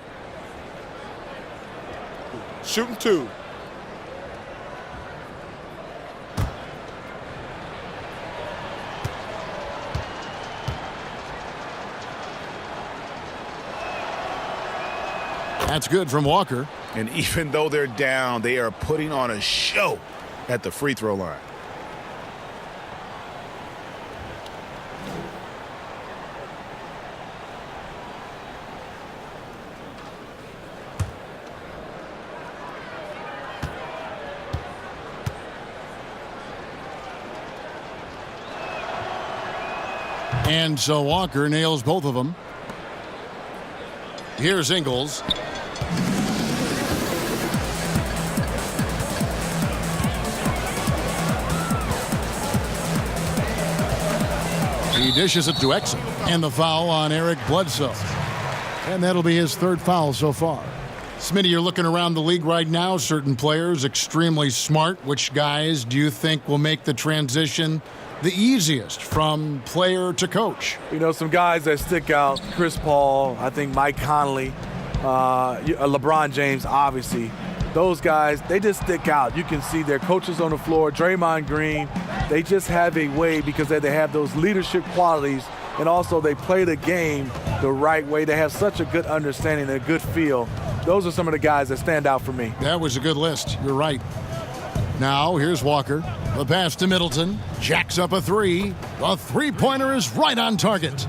Shooting 2. That's good from Walker. And even though they're down, they are putting on a show at the free throw line. And so Walker nails both of them. Here's Ingles. He dishes it to Exum. And the foul on Eric Bledsoe. And that'll be his third foul so far. Smitty, you're looking around the league right now. Certain players extremely smart. Which guys do you think will make the transition the easiest from player to coach? You know, some guys that stick out. Chris Paul, I think Mike Conley, LeBron James, obviously. Those guys, they just stick out. You can see their coaches on the floor, Draymond Green. They just have a way because they have those leadership qualities, and also they play the game the right way. They have such a good understanding and a good feel. Those are some of the guys that stand out for me. That was a good list. You're right. Now, here's Walker. The pass to Middleton. Jacks up a three. The three-pointer is right on target.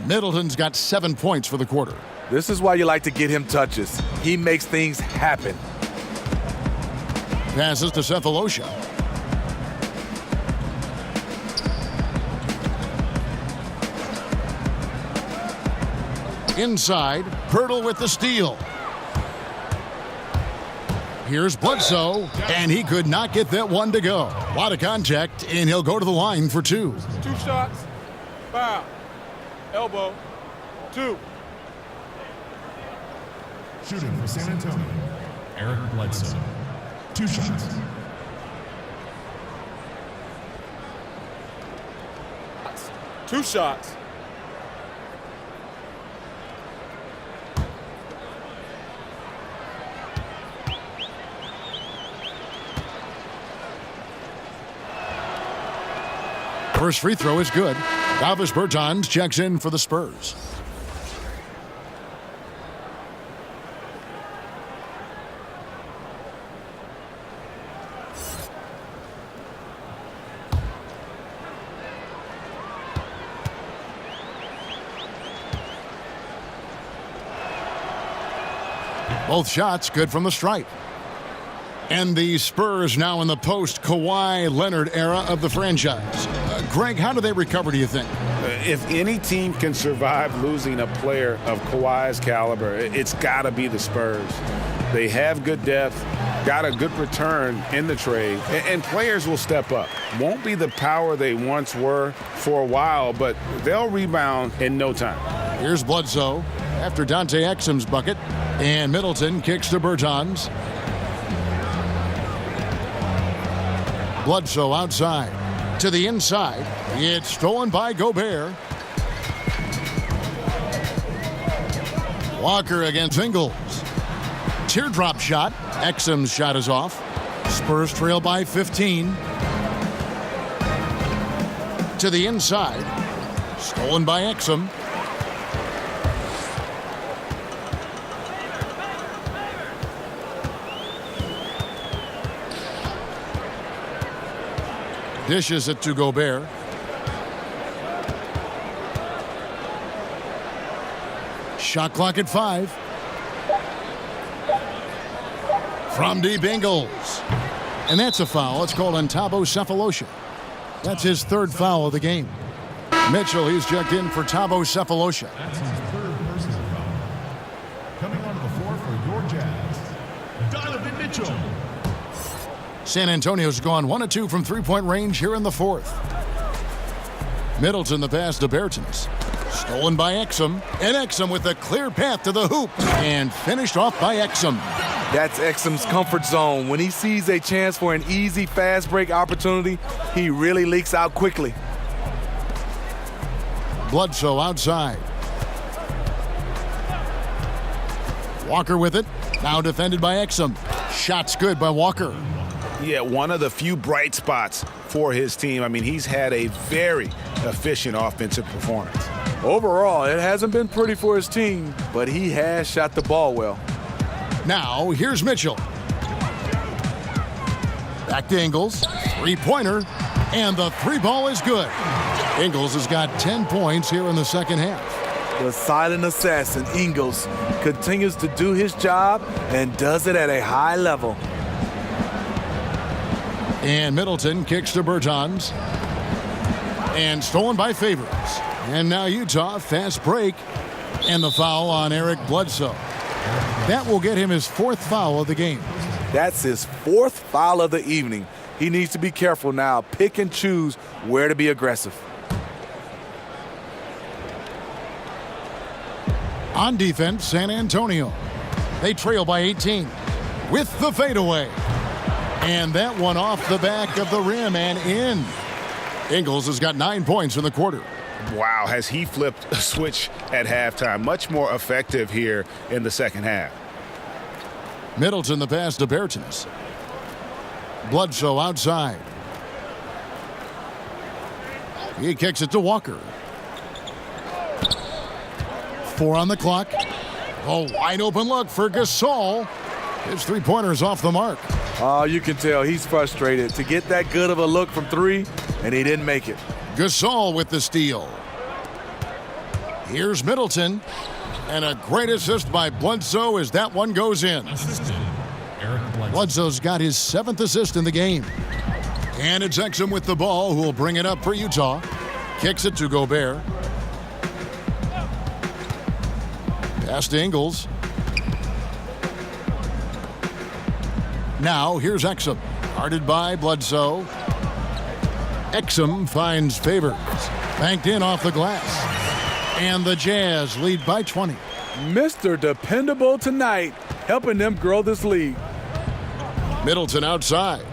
Middleton's got 7 points for the quarter. This is why you like to get him touches. He makes things happen. Passes to Cephalosha. Inside, Pirtle with the steal. Here's Bledsoe, and he could not get that one to go. A lot of contact, and he'll go to the line for two. 2 shots. Foul. Elbow. 2. Shooting for San Antonio, Eric Bledsoe. 2 shots. Two shots. First free throw is good. Davis Bertans checks in for the Spurs. Both shots good from the stripe. And the Spurs now in the post-Kawhi Leonard era of the franchise. Greg, how do they recover, do you think? If any team can survive losing a player of Kawhi's caliber, it's got to be the Spurs. They have good depth, got a good return in the trade, and players will step up. Won't be the power they once were for a while, but they'll rebound in no time. Here's Bledsoe after Dante Exum's bucket, and Middleton kicks to Bertans. Bledsoe outside to the inside. It's stolen by Gobert. Walker against Ingles. Teardrop shot. Exum's shot is off. Spurs trail by 15. To the inside. Stolen by Exum. Dishes it to Gobert. Shot clock at 5. From deep, Ingles. And that's a foul. It's called on Thabo Cephalosha. That's his third foul of the game. Mitchell, he's checked in for Thabo Cephalosha. That's his third personal foul. Coming onto the floor for your Jazz, Donovan Mitchell. San Antonio's gone 1 of 2 from three-point range here in the fourth. Middleton the pass to Bertans. Stolen by Exum. And Exum with a clear path to the hoop. And finished off by Exum. That's Exum's comfort zone. When he sees a chance for an easy fast break opportunity, he really leaks out quickly. Bledsoe outside. Walker with it. Now defended by Exum. Shots good by Walker. Yeah, one of the few bright spots for his team. I mean, he's had a very efficient offensive performance. Overall, it hasn't been pretty for his team, but he has shot the ball well. Now, here's Mitchell. Back to Ingles. Three-pointer. And the three ball is good. Ingles has got 10 points here in the second half. The silent assassin, Ingles, continues to do his job and does it at a high level. And Middleton kicks to Bertans. And stolen by Favors. And now Utah, fast break, and the foul on Eric Bledsoe. That will get him his 4th foul of the game. That's his 4th foul of the evening. He needs to be careful now. Pick and choose where to be aggressive. On defense, San Antonio. They trail by 18 with the fadeaway. And that one off the back of the rim and in. Ingles has got 9 points in the quarter. Wow, has he flipped a switch at halftime. Much more effective here in the second half. Middleton the pass to Bertans. Bledsoe outside. He kicks it to Walker. 4 on the clock. A wide open look for Gasol. His 3-pointer's off the mark. Oh, you can tell he's frustrated to get that good of a look from 3, and he didn't make it. Gasol with the steal. Here's Middleton. And a great assist by Bledsoe as that one goes in. Bledsoe's got his 7th assist in the game. And it's Exum with the ball, who will bring it up for Utah. Kicks it to Gobert. Pass to Ingles. Now here's Exum. Guarded by Bledsoe. Exum finds Favors. Banked in off the glass. And the Jazz lead by 20. Mr. Dependable tonight, helping them grow this league. Middleton outside.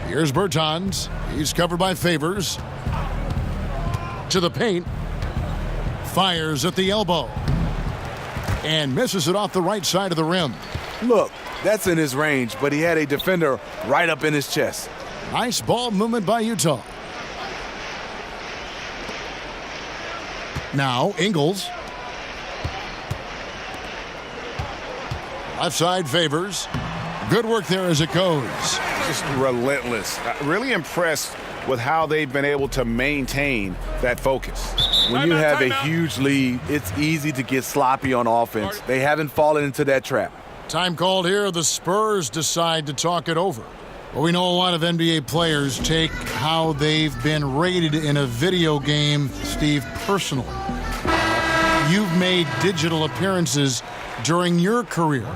Here's Bertans. He's covered by Favors. To the paint. Fires at the elbow. And misses it off the right side of the rim. Look, that's in his range, but he had a defender right up in his chest. Nice ball movement by Utah. Now Ingles. Left side Favors. Good work there as it goes. Just relentless. Really impressed with how they've been able to maintain that focus. When you have a huge lead, it's easy to get sloppy on offense. They haven't fallen into that trap. Time called here. The Spurs decide to talk it over. Well, we know a lot of NBA players take how they've been rated in a video game, Steve, personally. You've made digital appearances during your career.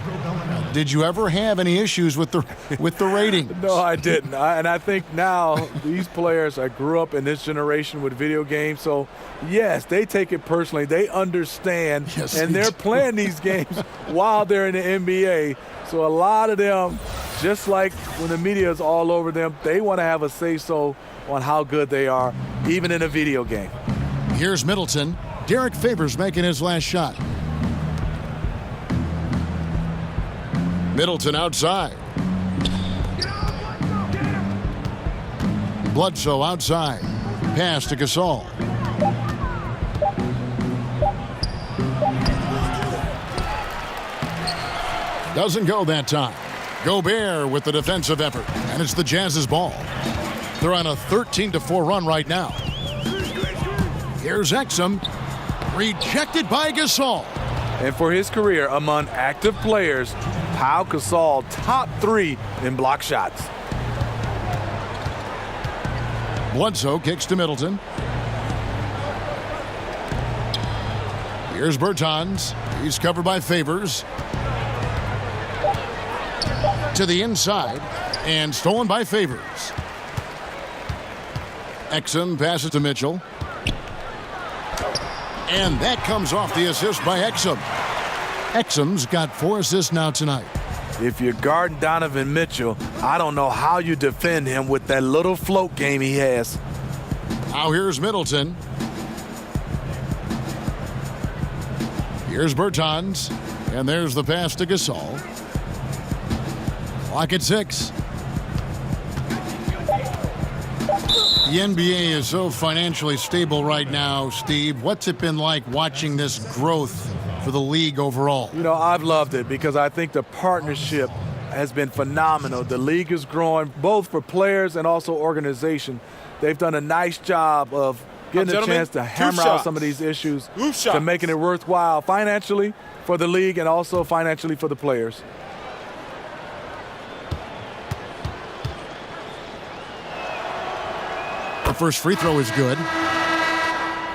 Did you ever have any issues with the rating? No, I didn't. And I think now these players, I grew up in this generation with video games, so yes, they take it personally. They understand, yes, and they're playing these games while they're in the NBA. So a lot of them, just like when the media is all over them, they want to have a say-so on how good they are, even in a video game. Here's Middleton. Derek Favors making his last shot. Middleton outside. Bledsoe outside. Pass to Gasol. Doesn't go that time. Gobert with the defensive effort. And it's the Jazz's ball. They're on a 13-4 run right now. Here's Exum. Rejected by Gasol. And for his career among active players, Pau Gasol top 3 in block shots. Bledsoe kicks to Middleton. Here's Bertans. He's covered by Favors. To the inside and stolen by Favors. Exum passes to Mitchell. And that comes off the assist by Exum. Exum's got 4 assists now tonight. If you're guarding Donovan Mitchell, I don't know how you defend him with that little float game he has. Now here's Middleton. Here's Bertans. And there's the pass to Gasol. Clock at 6. The NBA is so financially stable right now, Steve. What's it been like watching this growth for the league overall? You know, I've loved it because I think the partnership has been phenomenal. The league is growing both for players and also organization. They've done a nice job of getting a chance to hammer out some of these issues to making it worthwhile financially for the league and also financially for the players. The first free throw is good.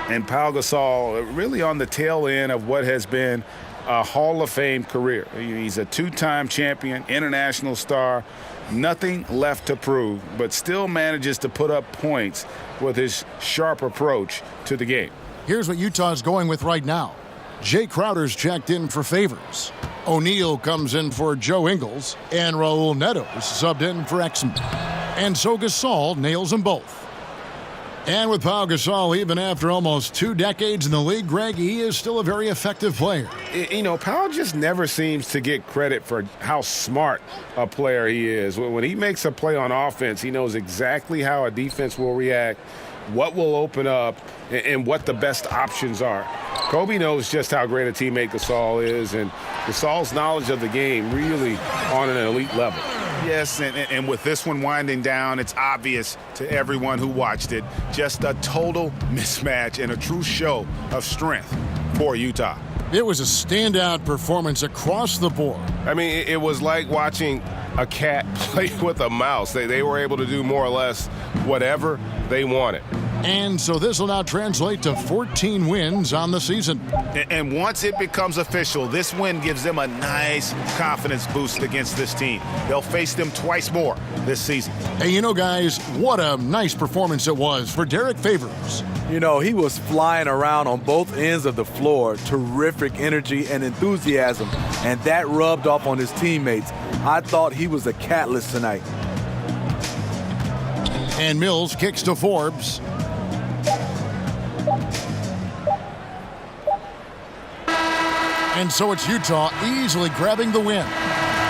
And Pau Gasol really on the tail end of what has been a Hall of Fame career. He's a two-time champion, international star, nothing left to prove, but still manages to put up points with his sharp approach to the game. Here's what Utah's going with right now. Jay Crowder's checked in for Favors. O'Neal comes in for Joe Ingles, and Raul Neto is subbed in for Exum. And so Gasol nails them both. And with Pau Gasol, even after almost 2 decades in the league, Greg, he is still a very effective player. You know, Pau just never seems to get credit for how smart a player he is. When he makes a play on offense, he knows exactly how a defense will react, what will open up, and what the best options are. Kobe knows just how great a teammate Gasol is, and Gasol's knowledge of the game really on an elite level. Yes, and with this one winding down, it's obvious to everyone who watched it, just a total mismatch and a true show of strength for Utah. It was a standout performance across the board. I mean, it was like watching a cat play with a mouse. They were able to do more or less whatever they wanted. And so this will now translate to 14 wins on the season. And once it becomes official, this win gives them a nice confidence boost against this team. They'll face them twice more this season. Hey, you know, guys, what a nice performance it was for Derek Favors. You know, he was flying around on both ends of the floor. Terrific energy and enthusiasm, and that rubbed off on his teammates. I thought he was a catalyst tonight. And Mills kicks to Forbes. And so it's Utah easily grabbing the win.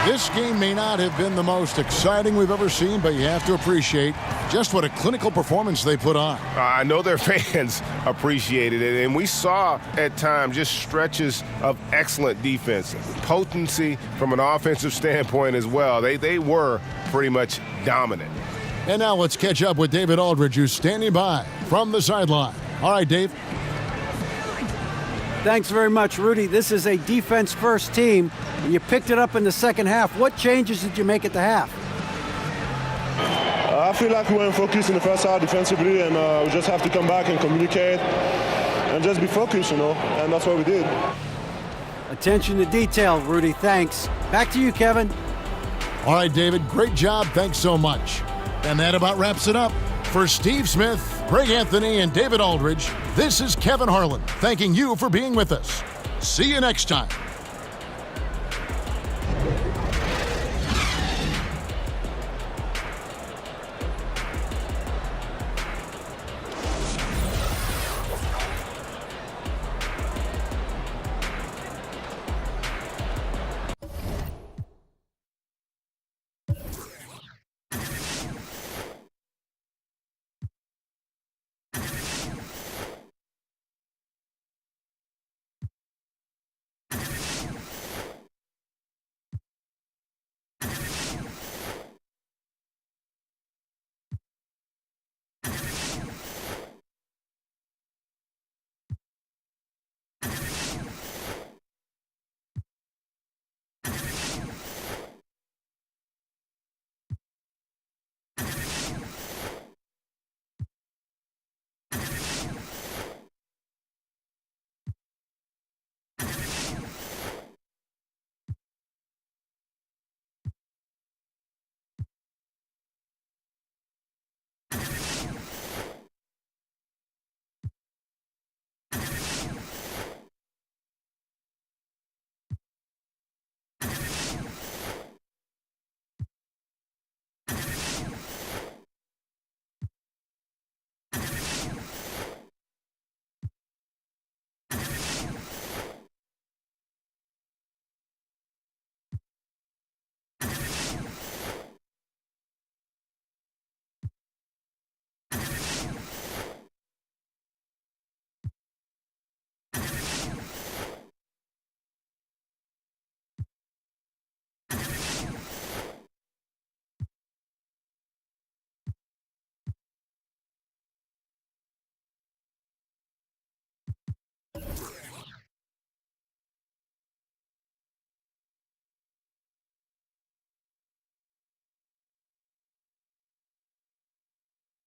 This game may not have been the most exciting we've ever seen, but you have to appreciate just what a clinical performance they put on. I know their fans appreciated it, and we saw at times just stretches of excellent defense, potency from an offensive standpoint as well. They were pretty much dominant. And now let's catch up with David Aldridge, who's standing by from the sideline. All right, Dave. Thanks very much, Rudy. This is a defense-first team, and you picked it up in the second half. What changes did you make at the half? I feel like we weren't focused in the first half defensively, and we just have to come back and communicate and just be focused, and that's what we did. Attention to detail, Rudy. Thanks. Back to you, Kevin. All right, David. Great job. Thanks so much. And that about wraps it up. For Steve Smith, Greg Anthony, and David Aldridge, this is Kevin Harlan thanking you for being with us. See you next time.